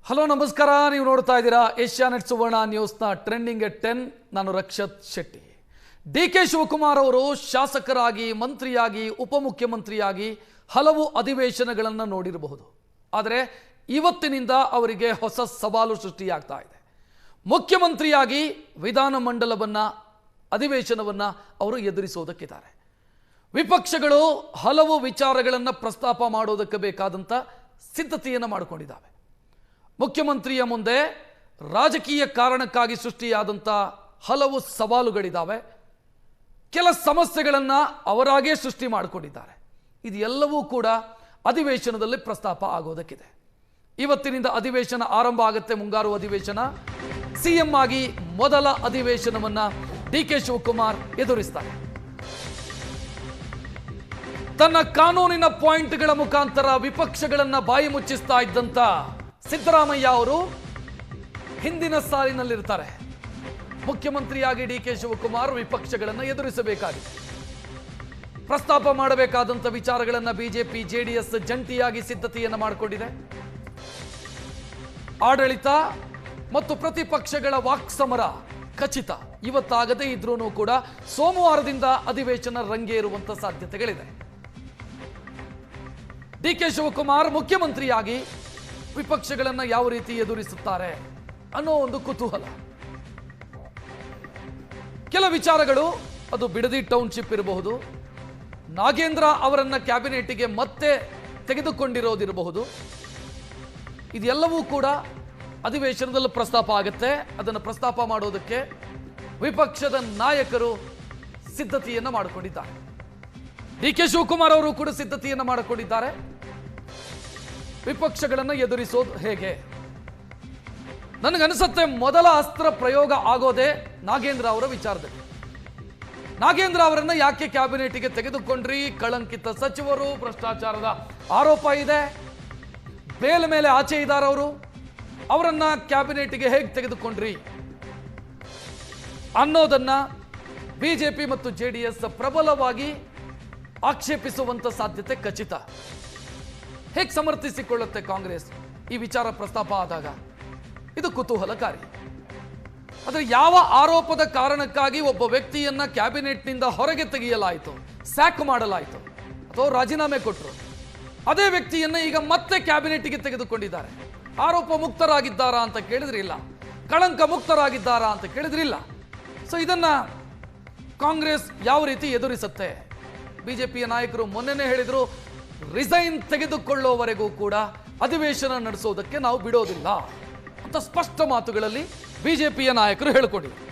Hello ನಮಸ್ಕಾರ, ನೀವು ನೋಡ್ತಾ ಇದ್ದೀರಾ ಏಷ್ಯಾನೆಟ್ ಸುವರ್ಣ ನ್ಯೂಸ್ನ ಟ್ರೆಂಡಿಂಗ್ ಎಟ್ 10. ನಾನು ರಕ್ಷತ್ ಶೆಟ್ಟಿ. ಡಿ.ಕೆ. ಶಿವಕುಮಾರ್ ಅವರು ಶಾಸಕರಾಗಿ, ಮಂತ್ರಿಯಾಗಿ, ಉಪಮುಖ್ಯಮಂತ್ರಿಯಾಗಿ ಹಲವು ಅಧಿವೇಶನಗಳನ್ನು ನೋಡಿರಬಹುದು. ಆದರೆ ಇವತ್ತಿನಿಂದ ಅವರಿಗೆ ಹೊಸ ಸವಾಲು ಸೃಷ್ಟಿಯಾಗ್ತಾ ಇದೆ. ಮುಖ್ಯಮಂತ್ರಿಯಾಗಿ ವಿಧಾನಮಂಡಲವನ್ನು ಅಧಿವೇಶನವನ್ನು ಅವರು ಎದುರಿಸೋದಕ್ಕಿದ್ದಾರೆ. ವಿಪಕ್ಷಗಳು ಹಲವು ವಿಚಾರಗಳನ್ನು ಪ್ರಸ್ತಾಪ ಮಾಡೋದಕ್ಕೆ ಬೇಕಾದಂಥ ಸಿದ್ಧತೆಯನ್ನು ಮಾಡಿಕೊಂಡಿದ್ದಾವೆ. ಮುಖ್ಯಮಂತ್ರಿಯ ಮುಂದೆ ರಾಜಕೀಯ ಕಾರಣಕ್ಕಾಗಿ ಸೃಷ್ಟಿಯಾದಂಥ ಹಲವು ಸವಾಲುಗಳಿದ್ದಾವೆ. ಕೆಲ ಸಮಸ್ಯೆಗಳನ್ನು ಅವರಾಗೇ ಸೃಷ್ಟಿ ಮಾಡಿಕೊಂಡಿದ್ದಾರೆ. ಇದೆಲ್ಲವೂ ಕೂಡ ಅಧಿವೇಶನದಲ್ಲಿ ಪ್ರಸ್ತಾಪ ಆಗೋದಕ್ಕಿದೆ. ಇವತ್ತಿನಿಂದ ಅಧಿವೇಶನ ಆರಂಭ ಆಗುತ್ತೆ. ಮುಂಗಾರು ಅಧಿವೇಶನ. ಸಿಎಂ ಆಗಿ ಮೊದಲ ಅಧಿವೇಶನವನ್ನು ಡಿ.ಕೆ. ಶಿವಕುಮಾರ್ ಎದುರಿಸ್ತಾರೆ. ತನ್ನ ಕಾನೂನಿನ ಪಾಯಿಂಟ್ಗಳ ಮುಖಾಂತರ ವಿಪಕ್ಷಗಳನ್ನು ಬಾಯಿ ಮುಚ್ಚಿಸ್ತಾ ಇದ್ದಂಥ ಸಿದ್ದರಾಮಯ್ಯ ಅವರು ಹಿಂದಿನ ಸಾಲಿನಲ್ಲಿರ್ತಾರೆ. ಮುಖ್ಯಮಂತ್ರಿಯಾಗಿ ಡಿ.ಕೆ. ಶಿವಕುಮಾರ್ ವಿಪಕ್ಷಗಳನ್ನು ಎದುರಿಸಬೇಕಾಗಿದೆ. ಪ್ರಸ್ತಾಪ ಮಾಡಬೇಕಾದಂಥ ವಿಚಾರಗಳನ್ನು ಬಿಜೆಪಿ ಜೆಡಿಎಸ್ ಜಂಟಿಯಾಗಿ ಸಿದ್ಧತೆಯನ್ನು ಮಾಡಿಕೊಂಡಿದೆ. ಆಡಳಿತ ಮತ್ತು ಪ್ರತಿಪಕ್ಷಗಳ ವಾಕ್ಸಮರ ಖಚಿತ. ಇವತ್ತಾಗದೇ ಇದ್ರೂ ಕೂಡ ಸೋಮವಾರದಿಂದ ಅಧಿವೇಶನ ರಂಗೇರುವಂಥ ಸಾಧ್ಯತೆಗಳಿದೆ. ಡಿ.ಕೆ. ಶಿವಕುಮಾರ್ ಮುಖ್ಯಮಂತ್ರಿಯಾಗಿ ವಿಪಕ್ಷಗಳನ್ನು ಯಾವ ರೀತಿ ಎದುರಿಸುತ್ತಾರೆ ಅನ್ನೋ ಒಂದು ಕುತೂಹಲ. ಕೆಲ ವಿಚಾರಗಳು, ಅದು ಬಿಡದಿ ಟೌನ್ಶಿಪ್ ಇರಬಹುದು, ನಾಗೇಂದ್ರ ಅವರನ್ನ ಕ್ಯಾಬಿನೆಟ್ಗೆ ಮತ್ತೆ ತೆಗೆದುಕೊಂಡಿರೋದಿರಬಹುದು. ಇದೆಲ್ಲವೂ ಕೂಡ ಅಧಿವೇಶನದಲ್ಲಿ ಪ್ರಸ್ತಾಪ ಆಗುತ್ತೆ. ಅದನ್ನು ಪ್ರಸ್ತಾಪ ಮಾಡೋದಕ್ಕೆ ವಿಪಕ್ಷದ ನಾಯಕರು ಸಿದ್ಧತೆಯನ್ನು ಮಾಡಿಕೊಂಡಿದ್ದಾರೆ. ಡಿ.ಕೆ. ಶಿವಕುಮಾರ್ ಅವರು ಕೂಡ ಸಿದ್ಧತೆಯನ್ನು ಮಾಡಿಕೊಂಡಿದ್ದಾರೆ. ವಿಪಕ್ಷಗಳನ್ನು ಎದುರಿಸೋದು ಹೇಗೆ? ನನಗನ್ಸುತ್ತೆ ಮೊದಲ ಅಸ್ತ್ರ ಪ್ರಯೋಗ ಆಗೋದೇ ನಾಗೇಂದ್ರ ಅವರ ವಿಚಾರದಲ್ಲಿ. ನಾಗೇಂದ್ರ ಅವರನ್ನ ಯಾಕೆ ಕ್ಯಾಬಿನೆಟ್ಗೆ ತೆಗೆದುಕೊಂಡ್ರಿ? ಕಳಂಕಿತ ಸಚಿವರು, ಭ್ರಷ್ಟಾಚಾರದ ಆರೋಪ ಇದೆ, ಬೇಲ್ ಮೇಲೆ ಆಚೆ ಇದ್ದಾರೆ ಅವರು. ಅವರನ್ನ ಕ್ಯಾಬಿನೆಟ್ಗೆ ಹೇಗೆ ತೆಗೆದುಕೊಂಡ್ರಿ ಅನ್ನೋದನ್ನ ಬಿಜೆಪಿ ಮತ್ತು ಜೆಡಿಎಸ್ ಪ್ರಬಲವಾಗಿ ಆಕ್ಷೇಪಿಸುವಂತ ಸಾಧ್ಯತೆ ಖಚಿತ. ಹೇಗೆ ಸಮರ್ಥಿಸಿಕೊಳ್ಳುತ್ತೆ ಕಾಂಗ್ರೆಸ್ ಈ ವಿಚಾರ ಪ್ರಸ್ತಾಪ ಆದಾಗ? ಇದು ಕುತೂಹಲಕಾರಿ. ಆದರೆ ಯಾವ ಆರೋಪದ ಕಾರಣಕ್ಕಾಗಿ ಒಬ್ಬ ವ್ಯಕ್ತಿಯನ್ನ ಕ್ಯಾಬಿನೆಟ್ನಿಂದ ಹೊರಗೆ ತೆಗೆಯಲಾಯಿತು, ಸ್ಯಾಕ್ ಮಾಡಲಾಯಿತು ಅಥವಾ ರಾಜೀನಾಮೆ ಕೊಟ್ಟರು, ಅದೇ ವ್ಯಕ್ತಿಯನ್ನ ಈಗ ಮತ್ತೆ ಕ್ಯಾಬಿನೆಟ್ಗೆ ತೆಗೆದುಕೊಂಡಿದ್ದಾರೆ. ಆರೋಪ ಮುಕ್ತರಾಗಿದ್ದಾರಾ ಅಂತ ಕೇಳಿದ್ರಿಲ್ಲ, ಕಳಂಕ ಮುಕ್ತರಾಗಿದ್ದಾರಾ ಅಂತ ಕೇಳಿದ್ರಿಲ್ಲ. ಸೊ ಇದನ್ನ ಕಾಂಗ್ರೆಸ್ ಯಾವ ರೀತಿ ಎದುರಿಸುತ್ತೆ? ಬಿಜೆಪಿಯ ನಾಯಕರು ಮೊನ್ನೆನೇ ಹೇಳಿದ್ರು, ರಿಸೈನ್ ತೆಗೆದುಕೊಳ್ಳೋವರೆಗೂ ಕೂಡ ಅಧಿವೇಶನ ನಡೆಸೋದಕ್ಕೆ ನಾವು ಬಿಡೋದಿಲ್ಲ ಅಂತ ಸ್ಪಷ್ಟ ಮಾತುಗಳಲ್ಲಿ ಬಿಜೆಪಿಯ ನಾಯಕರು ಹೇಳಿಕೊಂಡಿದ್ದಾರೆ.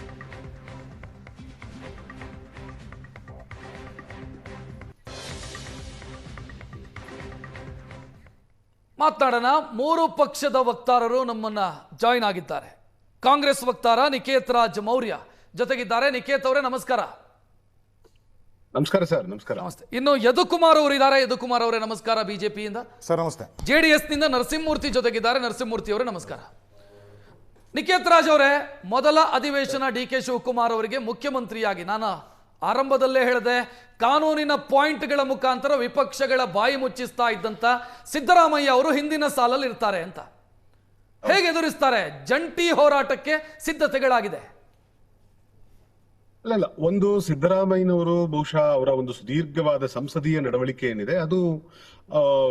ಮಾತನಾಡೋಣ. ಮೂರು ಪಕ್ಷದ ವಕ್ತಾರರು ನಮ್ಮನ್ನ ಜಾಯಿನ್ ಆಗಿದ್ದಾರೆ. ಕಾಂಗ್ರೆಸ್ ವಕ್ತಾರ ನಿಕೇತ್ ರಾಜ್ ಮೌರ್ಯ ಜೊತೆಗಿದ್ದಾರೆ. ನಿಕೇತ್ ಅವರೇ ನಮಸ್ಕಾರ. ನಮಸ್ಕಾರ ಸರ್. ನಮಸ್ಕಾರ. ನಮಸ್ತೆ. ಇನ್ನು ಯದುಕುಮಾರ್ ಅವರು ಇದ್ದಾರೆ. ಯದುಕುಮಾರ್ ಅವರೇ ನಮಸ್ಕಾರ ಬಿಜೆಪಿಯಿಂದ. ಸರ್ ನಮಸ್ತೆ. ಜೆಡಿಎಸ್ ನಿಂದ ನರಸಿಂಹಮೂರ್ತಿ ಜೊತೆಗಿದ್ದಾರೆ. ನರಸಿಂಹಮೂರ್ತಿ ಅವರೇ ನಮಸ್ಕಾರ. ನಿಕೇತ್ ರಾಜ್ ಅವರೇ, ಮೊದಲ ಅಧಿವೇಶನ ಡಿ.ಕೆ. ಶಿವಕುಮಾರ್ ಅವರಿಗೆ ಮುಖ್ಯಮಂತ್ರಿಯಾಗಿ, ನಾನು ಆರಂಭದಲ್ಲೇ ಹೇಳಿದೆ, ಕಾನೂನಿನ ಪಾಯಿಂಟ್ಗಳ ಮುಖಾಂತರ ವಿಪಕ್ಷಗಳ ಬಾಯಿ ಮುಚ್ಚಿಸ್ತಾ ಇದ್ದಂತ ಸಿದ್ದರಾಮಯ್ಯ ಅವರು ಹಿಂದಿನ ಸಾಲಲ್ಲಿ ಇರ್ತಾರೆ ಅಂತ. ಹೇಗೆ ಎದುರಿಸ್ತಾರೆ? ಜಂಟಿ ಹೋರಾಟಕ್ಕೆ ಸಿದ್ಧತೆಗಳಾಗಿದೆ. ಅಲ್ಲ, ಒಂದು ಸಿದ್ದರಾಮಯ್ಯನವರು ಬಹುಶಃ ಅವರ ಒಂದು ಸುದೀರ್ಘವಾದ ಸಂಸದೀಯ ನಡವಳಿಕೆ ಏನಿದೆ ಅದು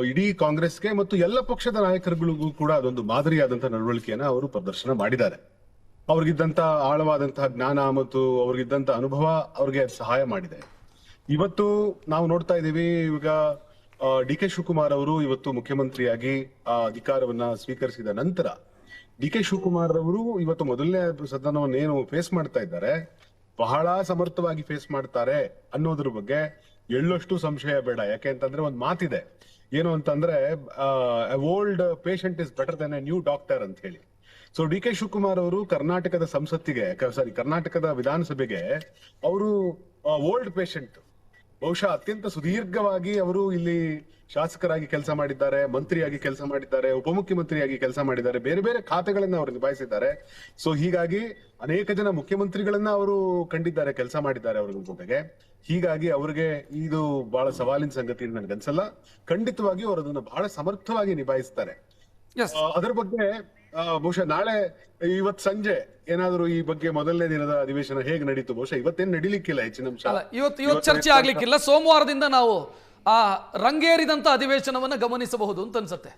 ಇಡೀ ಕಾಂಗ್ರೆಸ್ಗೆ ಮತ್ತು ಎಲ್ಲ ಪಕ್ಷದ ನಾಯಕರುಗಳಿಗೂ ಕೂಡ ಅದೊಂದು ಮಾದರಿಯಾದಂತಹ ನಡವಳಿಕೆಯನ್ನ ಅವರು ಪ್ರದರ್ಶನ ಮಾಡಿದ್ದಾರೆ. ಅವ್ರಿಗಿದ್ದಂತ ಆಳವಾದಂತಹ ಜ್ಞಾನ ಮತ್ತು ಅವ್ರಿಗಿದ್ದಂತ ಅನುಭವ ಅವ್ರಿಗೆ ಸಹಾಯ ಮಾಡಿದೆ. ಇವತ್ತು ನಾವು ನೋಡ್ತಾ ಇದ್ದೀವಿ, ಈಗ ಡಿ.ಕೆ. ಶಿವಕುಮಾರ್ ಅವರು ಇವತ್ತು ಮುಖ್ಯಮಂತ್ರಿಯಾಗಿ ಅಧಿಕಾರವನ್ನ ಸ್ವೀಕರಿಸಿದ ನಂತರ ಡಿ.ಕೆ. ಶಿವಕುಮಾರ್ ಅವರು ಇವತ್ತು ಮೊದಲನೇ ಸದನವನ್ನೇನು ಫೇಸ್ ಮಾಡ್ತಾ ಇದ್ದಾರೆ, ಬಹಳ ಸಮರ್ಥವಾಗಿ ಫೇಸ್ ಮಾಡ್ತಾರೆ ಅನ್ನೋದ್ರ ಬಗ್ಗೆ ಎಳ್ಳಷ್ಟು ಸಂಶಯ ಬೇಡ. ಯಾಕೆ ಅಂತಂದ್ರೆ ಒಂದು ಮಾತಿದೆ, ಏನು ಅಂತಂದ್ರೆ old patient is better than a new doctor ಅಂತ ಹೇಳಿ. ಸೊ ಡಿ.ಕೆ. ಶಿವಕುಮಾರ್ ಅವರು ಕರ್ನಾಟಕದ ವಿಧಾನಸಭೆಗೆ ಅವರು ಓಲ್ಡ್ ಪೇಷಂಟ್. ಬಹುಶಃ ಅತ್ಯಂತ ಸುದೀರ್ಘವಾಗಿ ಅವರು ಇಲ್ಲಿ ಶಾಸಕರಾಗಿ ಕೆಲಸ ಮಾಡಿದ್ದಾರೆ, ಮಂತ್ರಿಯಾಗಿ ಕೆಲಸ ಮಾಡಿದ್ದಾರೆ, ಉಪಮುಖ್ಯಮಂತ್ರಿಯಾಗಿ ಕೆಲಸ ಮಾಡಿದ್ದಾರೆ, ಬೇರೆ ಬೇರೆ ಖಾತೆಗಳನ್ನ ಅವರು ನಿಭಾಯಿಸಿದ್ದಾರೆ. ಸೊ ಹೀಗಾಗಿ ಅನೇಕ ಜನ ಮುಖ್ಯಮಂತ್ರಿಗಳನ್ನ ಅವರು ಕಂಡಿದ್ದಾರೆ, ಕೆಲಸ ಮಾಡಿದ್ದಾರೆ ಅವ್ರ ಜೊತೆಗೆ. ಹೀಗಾಗಿ ಅವರಿಗೆ ಇದು ಬಹಳ ಸವಾಲಿನ ಸಂಗತಿ ನನಗನ್ಸಲ್ಲ. ಖಂಡಿತವಾಗಿ ಅವರು ಅದನ್ನ ಬಹಳ ಸಮರ್ಥವಾಗಿ ನಿಭಾಯಿಸ್ತಾರೆ. ಅದರ ಬಗ್ಗೆ ಬಹುಶಃ ನಾಳೆ ಇವತ್ ಸಂಜೆ ಏನಾದ್ರು ಈ ಬಗ್ಗೆ ಮೊದಲನೇ ದಿನದ ಅಧಿವೇಶನ ಹೇಗೆ ನಡೀತು, ಬಹುಶಃ ಇವತ್ತೇನು ನಡೀಲಿಕ್ಕಿಲ್ಲ ಹೆಚ್ಚಿನ ಅಂಶ. ಇವತ್ತು ಚರ್ಚೆ ಆಗ್ಲಿಕ್ಕಿಲ್ಲ. ಸೋಮವಾರದಿಂದ ನಾವು ಆ ರಂಗೇರಿದಂತ ಅಧಿವೇಶನವನ್ನ ಗಮನಿಸಬಹುದು ಅಂತ ಅನ್ಸುತ್ತೆ.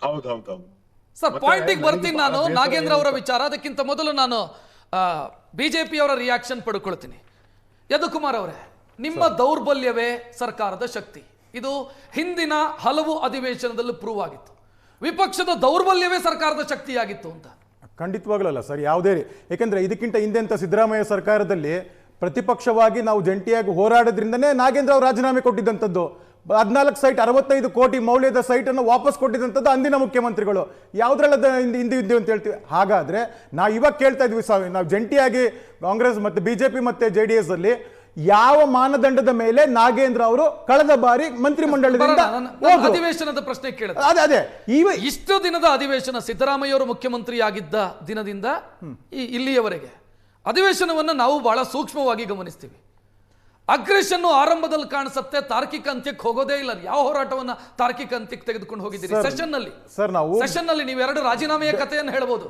ಹೌದು ಸರ್, ಪಾಯಿಂಟಿಗೆ ಬರ್ತೀನಿ ನಾನು. ನಾಗೇಂದ್ರ ಅವರ ವಿಚಾರ, ಅದಕ್ಕಿಂತ ಮೊದಲು ನಾನು ಬಿಜೆಪಿ ಅವರ ರಿಯಾಕ್ಷನ್ ಪಡ್ಕೊಳ್ತೀನಿ. ಯದುಕುಮಾರ್ ಅವರೇ, ನಿಮ್ಮ ದೌರ್ಬಲ್ಯವೇ ಸರ್ಕಾರದ ಶಕ್ತಿ. ಇದು ಹಿಂದಿನ ಹಲವು ಅಧಿವೇಶನದಲ್ಲಿ ಪ್ರೂವ್ ಆಗಿತ್ತು. ವಿಪಕ್ಷದ ದೌರ್ಬಲ್ಯವೇ ಸರ್ಕಾರದ ಶಕ್ತಿಯಾಗಿತ್ತು ಅಂತ. ಖಂಡಿತವಾಗ್ಲೂ ಅಲ್ಲ ಸರ್, ಯಾವುದೇ. ಯಾಕಂದ್ರೆ ಇದಕ್ಕಿಂತ ಹಿಂದೆ ಅಂತ ಸಿದ್ದರಾಮಯ್ಯ ಸರ್ಕಾರದಲ್ಲಿ ಪ್ರತಿಪಕ್ಷವಾಗಿ ನಾವು ಜಂಟಿಯಾಗಿ ಹೋರಾಡೋದ್ರಿಂದನೇ ನಾಗೇಂದ್ರ ಅವರು ರಾಜೀನಾಮೆ ಕೊಟ್ಟಿದ್ದಂಥದ್ದು. 14 ಸೈಟ್ 65 ಕೋಟಿ ಮೌಲ್ಯದ ಸೈಟ್ ಅನ್ನು ವಾಪಸ್ ಕೊಟ್ಟಿದ್ದಂಥದ್ದು ಅಂದಿನ ಮುಖ್ಯಮಂತ್ರಿಗಳು. ಯಾವುದ್ರಲ್ಲ ಹಿಂದೆ ಅಂತ ಹೇಳ್ತೀವಿ. ಹಾಗಾದ್ರೆ ನಾವು ಇವಾಗ ಕೇಳ್ತಾ ಇದ್ವಿ, ನಾವು ಜಂಟಿಯಾಗಿ ಕಾಂಗ್ರೆಸ್ ಮತ್ತೆ ಬಿಜೆಪಿ ಮತ್ತೆ JDS ಅಲ್ಲಿ ಯಾವ ಮಾನದಂಡದ ಮೇಲೆ ನಾಗೇಂದ್ರ ಅವರು ಕಳೆದ ಬಾರಿ ಮಂತ್ರಿಮಂಡಲದಿಂದ ಅಧಿವೇಶನದ ಪ್ರಶ್ನೆ ಕೇಳಿದ ಅದೇ ಇಷ್ಟು ದಿನದ ಅಧಿವೇಶನ, ಸಿದ್ದರಾಮಯ್ಯ ಅವರು ಮುಖ್ಯಮಂತ್ರಿ ಆಗಿದ್ದ ದಿನದಿಂದ ಇಲ್ಲಿಯವರೆಗೆ ಅಧಿವೇಶನವನ್ನು ನಾವು ಬಹಳ ಸೂಕ್ಷ್ಮವಾಗಿ ಗಮನಿಸ್ತೀವಿ. ಅಗ್ರೆಷನ್ ಆರಂಭದಲ್ಲಿ ಕಾಣಿಸುತ್ತೆ, ತಾರ್ಕಿಕ ಅಂತ್ಯಕ್ಕೆ ಹೋಗೋದೇ ಇಲ್ಲ. ಯಾವ ಹೋರಾಟವನ್ನ ತಾರ್ಕಿಕ ಅಂತ್ಯಕ್ಕೆ ತೆಗೆದುಕೊಂಡು ಹೋಗಿದ್ದೀರಿ? ಸೆಷನ್ ನಲ್ಲಿ ನೀವು 2 ರಾಜೀನಾಮೆಯ ಕಥೆಯನ್ನು ಹೇಳಬಹುದು,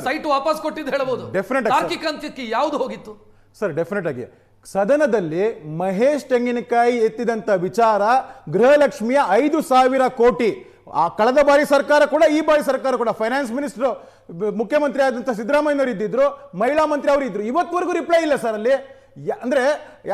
ಸೈಟ್ ವಾಪಸ್ ಕೊಟ್ಟಿದ್ದು ಹೇಳಬಹುದು. ತಾರ್ಕಿಕ ಅಂತ್ಯಕ್ಕೆ ಯಾವುದು ಹೋಗಿತ್ತು ಸರ್? ಡೆಫಿನೆಟ್ ಆಗಿ ಸದನದಲ್ಲಿ ಮಹೇಶ್ ತೆಂಗಿನಕಾಯಿ ಎತ್ತಿದಂತ ವಿಚಾರ ಗೃಹಲಕ್ಷ್ಮಿಯ 5,000 ಕೋಟಿ. ಕಳೆದ ಬಾರಿ ಸರ್ಕಾರ ಕೂಡ ಈ ಬಾರಿ ಸರ್ಕಾರ ಕೂಡ ಫೈನಾನ್ಸ್ ಮಿನಿಸ್ಟರ್ ಮುಖ್ಯಮಂತ್ರಿ ಆದಂತ ಸಿದ್ದರಾಮಯ್ಯನವರು ಇದ್ದಿದ್ರು, ಮಹಿಳಾ ಮಂತ್ರಿ ಅವರು ಇದ್ರು. ಇವತ್ತವರೆಗೂ ರಿಪ್ಲೈ ಇಲ್ಲ ಸರ್ ಅಲ್ಲಿ. ಅಂದ್ರೆ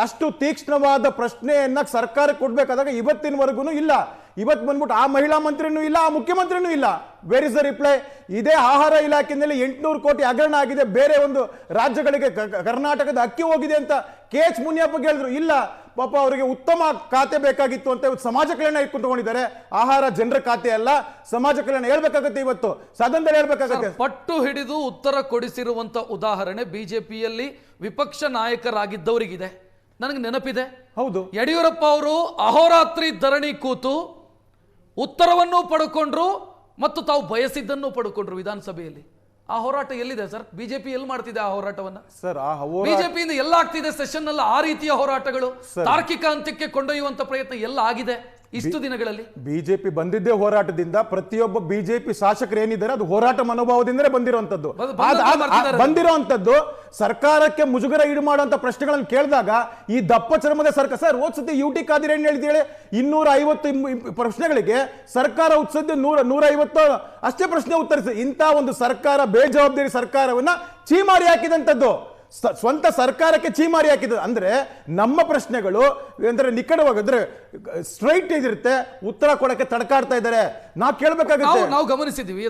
ಅಷ್ಟು ತೀಕ್ಷ್ಣವಾದ ಪ್ರಶ್ನೆಯನ್ನ ಸರ್ಕಾರ ಕೊಡ್ಬೇಕಾದಾಗ ಇವತ್ತಿನವರೆಗೂ ಇಲ್ಲ. ಇವತ್ತು ಬಂದ್ಬಿಟ್ಟು ಆ ಮಹಿಳಾ ಮಂತ್ರಿನೂ ಇಲ್ಲ, ಆ ಮುಖ್ಯಮಂತ್ರಿನೂ ಇಲ್ಲ. Where is the reply? ಇದೇ ಆಹಾರ ಇಲಾಖೆಯಲ್ಲಿ 800 ಕೋಟಿ ಹಗರಣ ಆಗಿದೆ, ಬೇರೆ ಒಂದು ರಾಜ್ಯಗಳಿಗೆ ಕರ್ನಾಟಕದ ಅಕ್ಕಿ ಹೋಗಿದೆ ಅಂತ KH ಮುನಿಯಪ್ಪ ಹೇಳಿದ್ರು. ಇಲ್ಲ, ಪಾಪ ಅವರಿಗೆ ಉತ್ತಮ ಖಾತೆ ಬೇಕಾಗಿತ್ತು ಅಂತ ಇವತ್ತು ಸಮಾಜ ಕಲ್ಯಾಣ ಇಟ್ಕೊಂಡು ತಗೊಂಡಿದ್ದಾರೆ. ಆಹಾರ ಜನರ ಖಾತೆ ಅಲ್ಲ, ಸಮಾಜ ಕಲ್ಯಾಣ ಹೇಳ್ಬೇಕಾಗತ್ತೆ. ಇವತ್ತು ಸದನದಲ್ಲಿ ಹೇಳ್ಬೇಕಾಗತ್ತೆ. ಪಟ್ಟು ಹಿಡಿದು ಉತ್ತರ ಕೊಡಿಸಿರುವಂತ ಉದಾಹರಣೆ ಬಿಜೆಪಿಯಲ್ಲಿ ವಿಪಕ್ಷ ನಾಯಕರಾಗಿದ್ದವರಿಗಿದೆ. ನನಗೆ ನೆನಪಿದೆ. ಹೌದು, ಯಡಿಯೂರಪ್ಪ ಅವರು ಅಹೋರಾತ್ರಿ ಧರಣಿ ಕೂತು ಉತ್ತರವನ್ನು ಪಡ್ಕೊಂಡ್ರು ಮತ್ತು ತಾವು ಬಯಸಿದ್ದನ್ನು ಪಡ್ಕೊಂಡ್ರು ವಿಧಾನಸಭೆಯಲ್ಲಿ. ಆ ಹೋರಾಟ ಎಲ್ಲಿದೆ ಸರ್? ಬಿಜೆಪಿ ಎಲ್ಲಿ ಮಾಡ್ತಿದೆ ಆ ಹೋರಾಟವನ್ನ? ಸರ್, ಬಿಜೆಪಿಯಿಂದ ಎಲ್ಲ ಆಗ್ತಿದೆ ಸೆಷನ್ ನಲ್ಲಿ ಆ ರೀತಿಯ ಹೋರಾಟಗಳು, ತಾರ್ಕಿಕ ಅಂತ್ಯಕ್ಕೆ ಕೊಂಡೊಯ್ಯುವಂತ ಪ್ರಯತ್ನ ಎಲ್ಲ ಆಗಿದೆ ಇಷ್ಟು ದಿನಗಳಲ್ಲಿ? ಬಿಜೆಪಿ ಬಂದಿದ್ದೇ ಹೋರಾಟದಿಂದ. ಪ್ರತಿಯೊಬ್ಬ ಬಿಜೆಪಿ ಶಾಸಕರು ಏನಿದ್ದಾರೆ ಅದು ಹೋರಾಟ ಮನೋಭಾವದಿಂದಲೇ ಬಂದಿರುವಂತದ್ದು. ಸರ್ಕಾರಕ್ಕೆ ಮುಜುಗರ ಈಡು ಮಾಡುವಂತ ಪ್ರಶ್ನೆಗಳನ್ನು ಕೇಳಿದಾಗ ಈ ದಪ್ಪ ಚರ್ಮದ ಸರ್ಕಾರ ಸರ್, ಓದ್ಸತಿ UT ಖಾದಿರ್ ಏನ್ ಹೇಳಿದ್ದೇಳಿ 250 ಪ್ರಶ್ನೆಗಳಿಗೆ ಸರ್ಕಾರ ಉತ್ಸದ್ಯ 150 ಅಷ್ಟೇ ಪ್ರಶ್ನೆ ಉತ್ತರಿಸಿ. ಇಂಥ ಒಂದು ಸರ್ಕಾರ, ಬೇಜವಾಬ್ದಾರಿ ಸರ್ಕಾರವನ್ನ ಚೀಮಾರಿ ಹಾಕಿದಂಥದ್ದು, ಸ್ವಂತ ಸರ್ಕಾರಕ್ಕೆ ಚೀಮಾರಿ ಹಾಕಿದ. ಅಂದ್ರೆ ನಮ್ಮ ಪ್ರಶ್ನೆಗಳು ಅಂದ್ರೆ ನಿಕಟವಾಗಿದ್ರೆ ಸ್ಟ್ರೈಟ್ ಇದಿರುತ್ತೆ, ಉತ್ತರ ಕೊಡಕ್ಕೆ ತಡಕಾಡ್ತಾ ಇದ್ದಾರೆ. ನಾವು ಕೇಳಬೇಕಾಗುತ್ತೆ. ನಾವು ಗಮನಿಸಿದೀವಿ.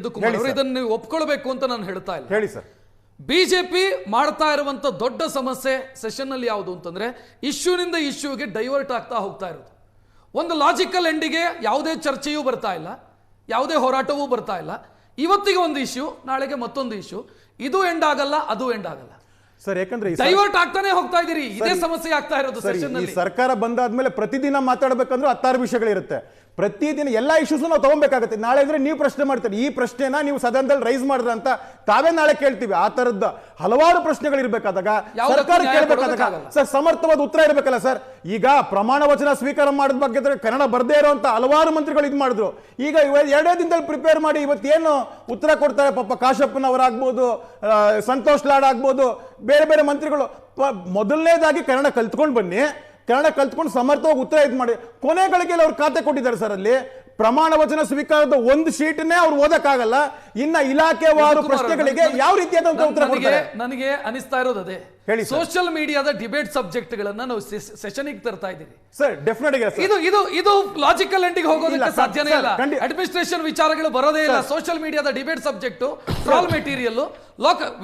ಇದನ್ನು ನೀವು ಒಪ್ಕೊಳ್ಬೇಕು ಅಂತ ನಾನು ಹೇಳ್ತಾ ಇಲ್ಲ. ಹೇಳಿ ಸರ್. ಬಿಜೆಪಿ ಮಾಡ್ತಾ ಇರುವಂತ ದೊಡ್ಡ ಸಮಸ್ಯೆ ಸೆಷನ್ ನಲ್ಲಿ ಯಾವುದು ಅಂತಂದ್ರೆ, ಇಶ್ಯೂನಿಂದ ಇಶ್ಯೂಗೆ ಡೈವರ್ಟ್ ಆಗ್ತಾ ಹೋಗ್ತಾ ಇರೋದು. ಒಂದು ಲಾಜಿಕಲ್ ಎಂಡಿಗೆ ಯಾವುದೇ ಚರ್ಚೆಯೂ ಬರ್ತಾ ಇಲ್ಲ, ಯಾವುದೇ ಹೋರಾಟವೂ ಬರ್ತಾ ಇಲ್ಲ. ಇವತ್ತಿಗೆ ಒಂದು ಇಶ್ಯೂ, ನಾಳೆಗೆ ಮತ್ತೊಂದು ಇಶ್ಯೂ. ಇದು ಎಂಡ್ ಆಗಲ್ಲ, ಅದು ಎಂಡ್ ಆಗಲ್ಲ ಸರ್. ಯಾಕಂದ್ರೆ ಡೈವರ್ಟ್ ಆಗ್ತಾನೆ ಹೋಗ್ತಾ ಇದೀರಿ. ಇದೇ ಸಮಸ್ಯೆ ಆಗ್ತಾ ಇರೋದು ಸೆಷನ್ ನಲ್ಲಿ. ಸರ್ಕಾರ ಬಂದಾದ್ಮೇಲೆ ಪ್ರತಿದಿನ ಮಾತಾಡಬೇಕಂದ್ರೆ 16 ವಿಷಯಗಳಿರುತ್ತೆ. ಪ್ರತಿದಿನ ಎಲ್ಲಾ ಇಶ್ಯೂಸ್ ನಾವು ತಗೊಬೇಕಾಗುತ್ತೆ. ನಾಳೆ ಅಂದ್ರೆ ನೀವು ಪ್ರಶ್ನೆ ಮಾಡ್ತೀರಿ, ಈ ಪ್ರಶ್ನೆನ ನೀವು ಸದನದಲ್ಲಿ ರೈಸ್ ಮಾಡಿದ್ರ ಅಂತ ತಾವೇ ನಾಳೆ ಕೇಳ್ತೀವಿ. ಆ ತರದ ಹಲವಾರು ಪ್ರಶ್ನೆಗಳು ಇರ್ಬೇಕಾದಾಗ ಸರ್ಕಾರ ಕೇಳಬೇಕಾದಾಗ ಸರ್ ಸಮರ್ಥವಾದ ಉತ್ತರ ಇರಬೇಕಲ್ಲ ಸರ್. ಈಗ ಪ್ರಮಾಣ ವಚನ ಸ್ವೀಕಾರ ಮಾಡಿದ ಬಗ್ಗೆ ಕನ್ನಡ ಬರ್ದೇ ಇರುವಂತ ಹಲವಾರು ಮಂತ್ರಿಗಳು ಇದು ಮಾಡಿದ್ರು. ಈಗ 2 ದಿನದಲ್ಲಿ ಪ್ರಿಪೇರ್ ಮಾಡಿ ಇವತ್ತೇನು ಉತ್ತರ ಕೊಡ್ತಾರೆ ಪಾಪ ಕಾಶಪ್ಪನವರಾಗ್ಬೋದು, ಸಂತೋಷ್ ಲಾಡ್ ಆಗ್ಬೋದು, ಬೇರೆ ಬೇರೆ ಮಂತ್ರಿಗಳು. ಮೊದಲನೇದಾಗಿ ಕನ್ನಡ ಕಲ್ತ್ಕೊಂಡು ಬನ್ನಿ, ಕನ್ನಡ ಕಲ್ತ್ಕೊಂಡು ಸಮರ್ಥವಾಗಿ ಉತ್ತರ ಇದು ಮಾಡಿ. ಕೊನೆಗಳಿಗೆ ಅವ್ರು ಖಾತೆ ಕೊಟ್ಟಿದ್ದಾರೆ ಸರ್. ಅಲ್ಲಿ ಪ್ರಮಾಣ ವಚನ ಸ್ವೀಕಾರದ ಒಂದು ಶೀಟ್ನೇ ಅವ್ರು ಓದಕ್ಕಾಗಲ್ಲ. ಇನ್ನ ಇಲಾಖೆವಾರು ಪ್ರಶ್ನೆಗಳಿಗೆ ಯಾವ ರೀತಿಯಾದಂತ ಉತ್ತರ ಕೊಡ್ತಾರೆ? ನನಗೆ ಅನಿಸ್ತಾ ಇರೋದು ಅದೇ. ಸೋಷಿಯಲ್ ಮೀಡಿಯಾದ ಡಿಬೇಟ್ ಸಬ್ಜೆಕ್ಟ್ ಗಳನ್ನ ನಾವು ಸೆಷನ್ ತರ್ತಾ ಇದ್ದೀವಿ ಸರ್. ಡೆಫಿನೆಟ್ ಇದು ಲಾಜಿಕಲ್ ಎಂಡಿಗೆ ಹೋಗೋದಕ್ಕೆ ಸಾಧ್ಯನೇ ಇಲ್ಲ. ಅಡ್ಮಿನಿಸ್ಟ್ರೇಷನ್ ವಿಚಾರಗಳು ಬರೋದೇ ಇಲ್ಲ. ಸೋಷಿಯಲ್ ಮೀಡಿಯಾದ ಡಿಬೇಟ್ ಸಬ್ಜೆಕ್ಟ್ ರಾಲ್ ಮೆಟೀರಿಯಲ್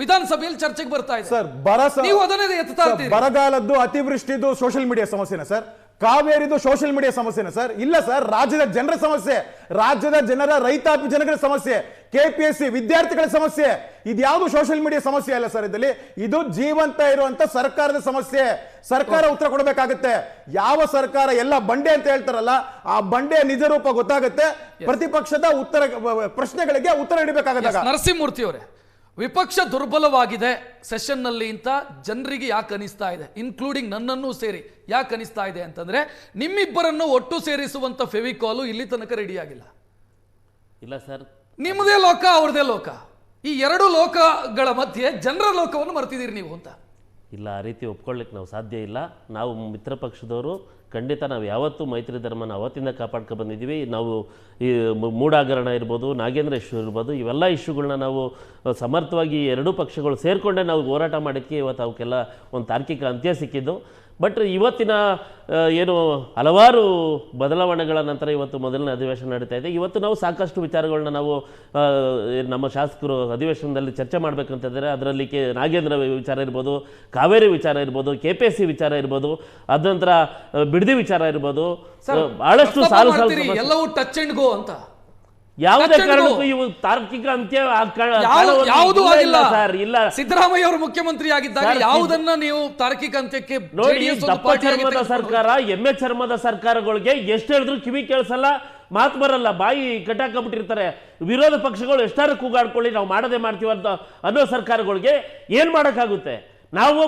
ವಿಧಾನಸಭೆಯಲ್ಲಿ ಚರ್ಚೆಗೆ ಬರ್ತಾ ಇದೆ ಸರ್. ನೀವು ಅದನ್ನೇ ಎತ್ತಾ ಇದ್ದೀರಿ. ಬರಗಾಲದ್ದು, ಅತಿವೃಷ್ಟಿದು ಸೋಷಿಯಲ್ ಮೀಡಿಯಾ ಸಮಸ್ಯೆನ ಸರ್? ಕಾವೇರಿದು ಸೋಷಿಯಲ್ ಮೀಡಿಯಾ ಸಮಸ್ಯೆನ ಸರ್? ಇಲ್ಲ ಸರ್, ರಾಜ್ಯದ ಜನರ ಸಮಸ್ಯೆ, ರಾಜ್ಯದ ಜನರ ರೈತಾಪಿ ಜನಗಳ ಸಮಸ್ಯೆ, KPSC ವಿದ್ಯಾರ್ಥಿಗಳ ಸಮಸ್ಯೆ. ಇದ್ಯಾವುದು ಸೋಷಿಯಲ್ ಮೀಡಿಯಾ ಸಮಸ್ಯೆ ಅಲ್ಲ ಸರ್. ಇದರಲ್ಲಿ ಇದು ಜೀವಂತ ಇರುವಂತ ಸರ್ಕಾರದ ಸಮಸ್ಯೆ. ಸರ್ಕಾರ ಉತ್ತರ ಕೊಡಬೇಕಾಗುತ್ತೆ. ಯಾವ ಸರ್ಕಾರ ಎಲ್ಲ ಬಂಡೆ ಅಂತ ಹೇಳ್ತಾರಲ್ಲ, ಆ ಬಂಡೆಯ ನಿಜ ರೂಪ ಗೊತ್ತಾಗುತ್ತೆ. ಪ್ರತಿಪಕ್ಷದ ಉತ್ತರ ಪ್ರಶ್ನೆಗಳಿಗೆ ಉತ್ತರ ನೀಡಬೇಕಾಗುತ್ತೆ. ನರಸಿಂಹಮೂರ್ತಿ ಅವರೇ, ವಿಪಕ್ಷ ದುರ್ಬಲವಾಗಿದೆ ಸೆಷನ್ ನಲ್ಲಿ ಅಂತ ಜನರಿಗೆ ಯಾಕೆ ಅನಿಸ್ತಾ ಇದೆ, ಇನ್ಕ್ಲೂಡಿಂಗ್ ನನ್ನನ್ನು ಸೇರಿ ಯಾಕೆ ಅನಿಸ್ತಾ ಇದೆ ಅಂತಂದ್ರೆ, ನಿಮ್ಮಿಬ್ಬರನ್ನು ಒಟ್ಟು ಸೇರಿಸುವಂತ ಫೆವಿಕಾಲು ಇಲ್ಲಿ ತನಕ ರೆಡಿ ಆಗಿಲ್ಲ. ಇಲ್ಲ ಸರ್, ನಿಮ್ಮದೇ ಲೋಕ ಅವ್ರದೇ ಲೋಕ. ಈ ಎರಡು ಲೋಕಗಳ ಮಧ್ಯೆ ಜನರ ಲೋಕವನ್ನು ಮರ್ತಿದ್ದೀರಿ ನೀವು ಅಂತ. ಇಲ್ಲ, ಆ ರೀತಿ ಒಪ್ಕೊಳ್ಳಿಕ್ಕೆ ನಾವು ಸಾಧ್ಯ ಇಲ್ಲ. ನಾವು ಮಿತ್ರ ಪಕ್ಷದವರು ಖಂಡಿತ ನಾವು ಯಾವತ್ತೂ ಮೈತ್ರಿ ಧರ್ಮನ ಅವತ್ತಿಂದ ಕಾಪಾಡ್ಕೊ ಬಂದಿದ್ದೀವಿ. ನಾವು ಈ ಮೂಢಾಗರಣ ಇರ್ಬೋದು, ನಾಗೇಂದ್ರ ಇಶ್ಯೂ ಇರ್ಬೋದು, ಇವೆಲ್ಲ ಇಶ್ಯೂಗಳನ್ನ ನಾವು ಸಮರ್ಥವಾಗಿ ಎರಡೂ ಪಕ್ಷಗಳು ಸೇರಿಕೊಂಡೇ ನಾವು ಹೋರಾಟ ಮಾಡಿದ್ದಕ್ಕೆ ಇವತ್ತು ಅವಕ್ಕೆಲ್ಲ ಒಂದು ತಾರ್ಕಿಕ ಅಂತ್ಯ ಸಿಕ್ಕಿದ್ದು. ಬಟ್ ಇವತ್ತಿನ ಏನು ಹಲವಾರು ಬದಲಾವಣೆಗಳ ನಂತರ ಇವತ್ತು ಮೊದಲನೇ ಅಧಿವೇಶನ ನಡೀತಾ ಇದೆ. ಇವತ್ತು ನಾವು ಸಾಕಷ್ಟು ವಿಚಾರಗಳನ್ನ ನಾವು ನಮ್ಮ ಶಾಸಕರು ಅಧಿವೇಶನದಲ್ಲಿ ಚರ್ಚೆ ಮಾಡಬೇಕಂತಿದ್ದಾರೆ. ಅದರಲ್ಲಿ ನಾಗೇಂದ್ರ ವಿಚಾರ ಇರ್ಬೋದು, ಕಾವೇರಿ ವಿಚಾರ ಇರ್ಬೋದು, KPSC ವಿಚಾರ ಇರ್ಬೋದು, ಅದ ನಂತರ ಬಿಡದಿ ವಿಚಾರ ಇರ್ಬೋದು, ಬಹಳಷ್ಟು ಸಾಲು ಎಲ್ಲವೂ ಟಚ್ ಅಂಡ್ ಗೋ ಅಂತ. ಯಾವುದೇ ಕಾರಣಕ್ಕೂ ಇವು ತಾರ್ಕಿಕ ಅಂತ್ಯ ಯಾವುದೂ ಆಗಿಲ್ಲ ಸರ್. ಇಲ್ಲ, ಸಿದ್ದರಾಮಯ್ಯ ಅವರು ಮುಖ್ಯಮಂತ್ರಿ ಆಗಿದ್ದಾಗ ಯಾವುದನ್ನ ನೀವು ತಾರ್ಕಿಕ ಅಂತ್ಯಕ್ಕೆ ನೋಡಿ, ದಪ್ಪ ಚರ್ಮದ ಸರ್ಕಾರ, ಎಮ್ಮೆ ಚರ್ಮದ ಸರ್ಕಾರಗಳಿಗೆ ಎಷ್ಟು ಹೇಳಿದ್ರು ಕಿವಿ ಕೇಳಿಸಲ್ಲ, ಮಾತು ಬರಲ್ಲ, ಬಾಯಿ ಕಟ್ಟಾಕಬಿಟ್ಟಿರ್ತಾರೆ. ವಿರೋಧ ಪಕ್ಷಗಳು ಎಷ್ಟಾರು ಕೂಗಾಡ್ಕೊಳ್ಳಿ, ನಾವು ಮಾಡದೇ ಮಾಡ್ತೀವಿ ಅಂತ ಅನ್ನೋ ಸರ್ಕಾರಗಳಿಗೆ ಏನ್ ಮಾಡಕ್ಕಾಗುತ್ತೆ? ನಾವು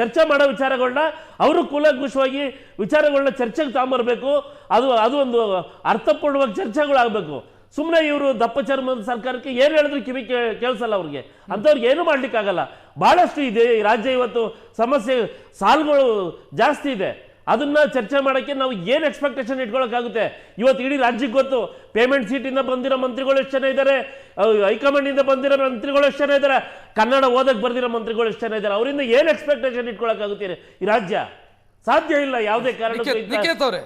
ಚರ್ಚೆ ಮಾಡೋ ವಿಚಾರಗಳನ್ನ ಅವರು ಕೂಲಂಕುಷವಾಗಿ ವಿಚಾರಗಳನ್ನ ಚರ್ಚೆಗೆ ತಗೊಂಬರ್ಬೇಕು. ಅದು ಒಂದು ಅರ್ಥಪೂರ್ಣವಾಗಿ ಚರ್ಚೆಗಳಾಗಬೇಕು. ಸುಮ್ಮನೆ ಇವರು ದಪ್ಪ ಚರ್ಮದ ಸರ್ಕಾರಕ್ಕೆ ಏನು ಹೇಳಿದ್ರು ಕಿವಿ ಕೇಳಿಸಲ್ಲ ಅವ್ರಿಗೆ, ಅಂಥವ್ರಿಗೆ ಏನು ಮಾಡ್ಲಿಕ್ಕಾಗಲ್ಲ. ಬಹಳಷ್ಟು ಇದೆ ಈ ರಾಜ್ಯ, ಇವತ್ತು ಸಮಸ್ಯೆ ಸಾಲುಗಳು ಜಾಸ್ತಿ ಇದೆ. ಅದನ್ನ ಚರ್ಚೆ ಮಾಡೋಕ್ಕೆ ನಾವು ಏನು ಎಕ್ಸ್ಪೆಕ್ಟೇಷನ್ ಇಟ್ಕೊಳ್ಳೋಕ್ಕಾಗುತ್ತೆ? ಇವತ್ತು ಇಡೀ ರಾಜ್ಯಕ್ಕೆ ಗೊತ್ತು, ಪೇಮೆಂಟ್ ಸೀಟಿಂದ ಬಂದಿರೋ ಮಂತ್ರಿಗಳು ಎಷ್ಟು ಜನ ಇದ್ದಾರೆ, ಹೈಕಮಾಂಡಿಂದ ಬಂದಿರೋ ಮಂತ್ರಿಗಳು ಎಷ್ಟು ಜನ ಇದ್ದಾರೆ, ಕನ್ನಡ ಓದಕ್ಕೆ ಬರ್ದಿರೋ ಮಂತ್ರಿಗಳು ಎಷ್ಟು ಜನ ಇದ್ದಾರೆ. ಅವರಿಂದ ಏನು ಎಕ್ಸ್ಪೆಕ್ಟೇಷನ್ ಇಟ್ಕೊಳ್ಳೋಕ್ಕಾಗುತ್ತೆ ಈ ರಾಜ್ಯ? ಸಾಧ್ಯ ಇಲ್ಲ ಯಾವುದೇ ಕಾರಣಕ್ಕೂ.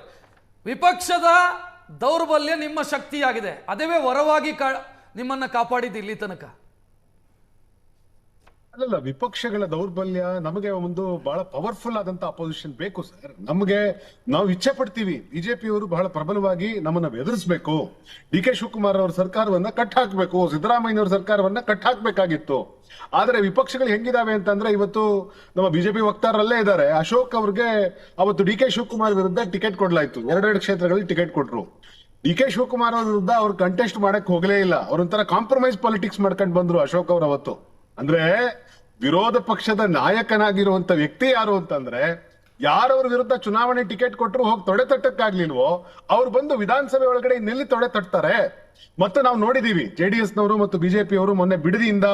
ವಿಪಕ್ಷದ ದೌರ್ಬಲ್ಯ ನಿಮ್ಮ ಶಕ್ತಿಯಾಗಿದೆ, ಅದೇ ಹೊರವಾಗಿ ನಿಮ್ಮನ್ನ ಕಾಪಾಡಿದ್ದು ಇಲ್ಲಿ ತನಕ. ಅಲ್ಲಲ್ಲ, ವಿಪಕ್ಷಗಳ ದೌರ್ಬಲ್ಯ ನಮಗೆ ಒಂದು ಬಹಳ ಪವರ್ಫುಲ್ ಆದಂತ ಅಪೋಸಿಷನ್ ಬೇಕು ಸರ್. ನಮಗೆ ನಾವು ಇಚ್ಛೆ ಪಡ್ತೀವಿ ಬಿಜೆಪಿಯವರು ಬಹಳ ಪ್ರಬಲವಾಗಿ ನಮ್ಮನ್ನ ಎದುರಿಸಬೇಕು. DK ಶಿವಕುಮಾರ್ ಅವರ ಸರ್ಕಾರವನ್ನ ಕಟ್ ಹಾಕ್ಬೇಕು, ಸಿದ್ದರಾಮಯ್ಯನವರ ಸರ್ಕಾರವನ್ನ ಕಟ್ ಹಾಕ್ಬೇಕಾಗಿತ್ತು. ಆದ್ರೆ ವಿಪಕ್ಷಗಳು ಹೆಂಗಿದಾವೆ ಅಂತಂದ್ರೆ, ಇವತ್ತು ನಮ್ಮ ಬಿಜೆಪಿ ವಕ್ತಾರಲ್ಲೇ ಇದ್ದಾರೆ, ಅಶೋಕ್ ಅವ್ರಿಗೆ ಅವತ್ತು DK ಶಿವಕುಮಾರ್ ವಿರುದ್ಧ ಟಿಕೆಟ್ ಕೊಡ್ಲಾಯ್ತು. 2 ಕ್ಷೇತ್ರಗಳಲ್ಲಿ ಟಿಕೆಟ್ ಕೊಟ್ರು. DK ಶಿವಕುಮಾರ್ ಅವ್ರ ವಿರುದ್ಧ ಅವ್ರು ಕಂಟೆಸ್ಟ್ ಮಾಡಕ್ ಹೋಗಲೇ ಇಲ್ಲ. ಅವ್ರೊಂಥರ ಕಾಂಪ್ರಮೈಸ್ ಪಾಲಿಟಿಕ್ಸ್ ಮಾಡ್ಕೊಂಡು ಬಂದ್ರು ಅಶೋಕ್ ಅವ್ರ ಅವತ್ತು. ಅಂದ್ರೆ ವಿರೋಧ ಪಕ್ಷದ ನಾಯಕನಾಗಿರುವಂತ ವ್ಯಕ್ತಿ ಯಾರು ಅಂತಂದ್ರೆ, ಯಾರವ್ರ ವಿರುದ್ಧ ಚುನಾವಣೆ ಟಿಕೆಟ್ ಕೊಟ್ಟರು ಹೋಗಿ ತೊಡೆ ತಟ್ಟಕ್ಕಾಗ್ಲಿಲ್ವೋ ಅವ್ರು ಬಂದು ವಿಧಾನಸಭೆ ಒಳಗಡೆ ಇನ್ನೆಲ್ಲಿ ತೊಡೆ ತಟ್ತಾರೆ. ಮತ್ತೆ ನಾವು ನೋಡಿದೀವಿ JDS ನವರು ಮತ್ತು ಬಿಜೆಪಿ ಅವರು ಮೊನ್ನೆ ಬಿಡದಿಯಿಂದ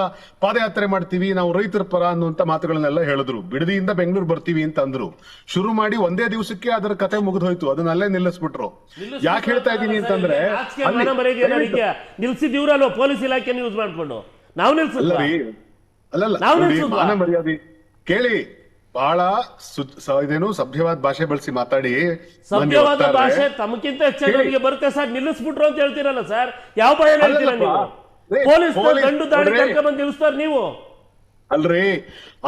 ಪಾದಯಾತ್ರೆ ಮಾಡ್ತೀವಿ, ನಾವು ರೈತರ ಪರ ಅನ್ನುವಂತ ಮಾತುಗಳನ್ನೆಲ್ಲ ಹೇಳಿದ್ರು. ಬಿಡದಿಯಿಂದ ಬೆಂಗಳೂರು ಬರ್ತೀವಿ ಅಂತ ಅಂದ್ರು. ಶುರು ಮಾಡಿ ಒಂದೇ ದಿವಸಕ್ಕೆ ಅದರ ಕತೆ ಮುಗಿದೋಯ್ತು, ಅದನ್ನಲ್ಲೇ ನಿಲ್ಲಿಸ್ಬಿಟ್ರು. ಯಾಕೆ ಹೇಳ್ತಾ ಇದ್ದೀನಿ ಅಂತಂದ್ರೆ, ನಿಲ್ಸಿದಿವ್ರಲ್ವ ಪೊಲೀಸ್ ಇಲಾಖೆ ಯೂಸ್ ಮಾಡ್ಕೊಂಡು ನಾವು ನಿಲ್ಸಿಲ್ಲ. ಅಲ್ಲಲ್ಲ, ಮಾನ ಮರ್ಯಾದೆ ಕೇಳಿ, ಬಹಳ ಇದೇನು ಸಭ್ಯವಾದ ಭಾಷೆ ಬಳಸಿ ಮಾತಾಡಿ. ಸಭ್ಯವಾದ ಭಾಷೆ ತಮಗಿಂತ ಹೆಚ್ಚಾಗಿ ಬರುತ್ತೆ ಸರ್, ನಿಲ್ಲಿಸ್ಬಿಟ್ರು ಅಂತ ಹೇಳ್ತೀರಲ್ಲ ಸರ್. ಯಾವ ಭಯ ಹೇಳ್ತೀರ ನೀವು? ಪೊಲೀಸ್ ಗಂಡು ದಾಳಿ ಕರ್ಕೊಂಡ್ಬಂದು ನಿಲ್ಲಿಸ್ತಾರ ನೀವು? ಅಲ್ರಿ,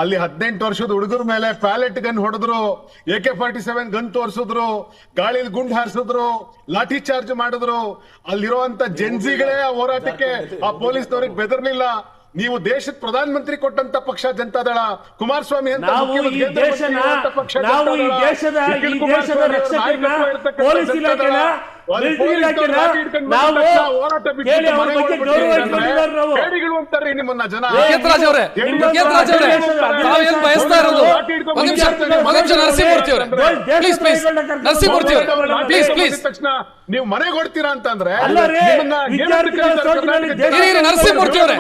ಅಲ್ಲಿ 18 ವರ್ಷದ ಹುಡುಗರ ಮೇಲೆ ಪ್ಯಾಲೆಟ್ ಗನ್ ಹೊಡೆದ್ರು, AK-47 ಗನ್ ತೋರಿಸಿದ್ರು, ಗಾಳಿಲಿ ಗುಂಡ್ ಹಾರಿಸಿದ್ರು, ಲಾಠಿ ಚಾರ್ಜ್ ಮಾಡಿದ್ರು. ಅಲ್ಲಿರುವಂತ ಜೆನ್ಸಿಗಳೇ ಆ ಹೋರಾಟಕ್ಕೆ ಆ ಪೊಲೀಸ್ನವ್ರಿಗೆ ಬೆದರ್ಲಿಲ್ಲ. ನೀವು ದೇಶದ ಪ್ರಧಾನ ಮಂತ್ರಿ ಕೊಟ್ಟಂತ ಪಕ್ಷ ಜನತಾದಳ, ಕುಮಾರಸ್ವಾಮಿ ಅಂತ ನಿಮ್ಮನ್ನ ಜನ ನೀವು ಮನೆಗೆ ಹೊಡ್ತೀರಾ ಅಂತಂದ್ರೆ ನರಸಿಂಹಮೂರ್ತಿ ಅವರೇ,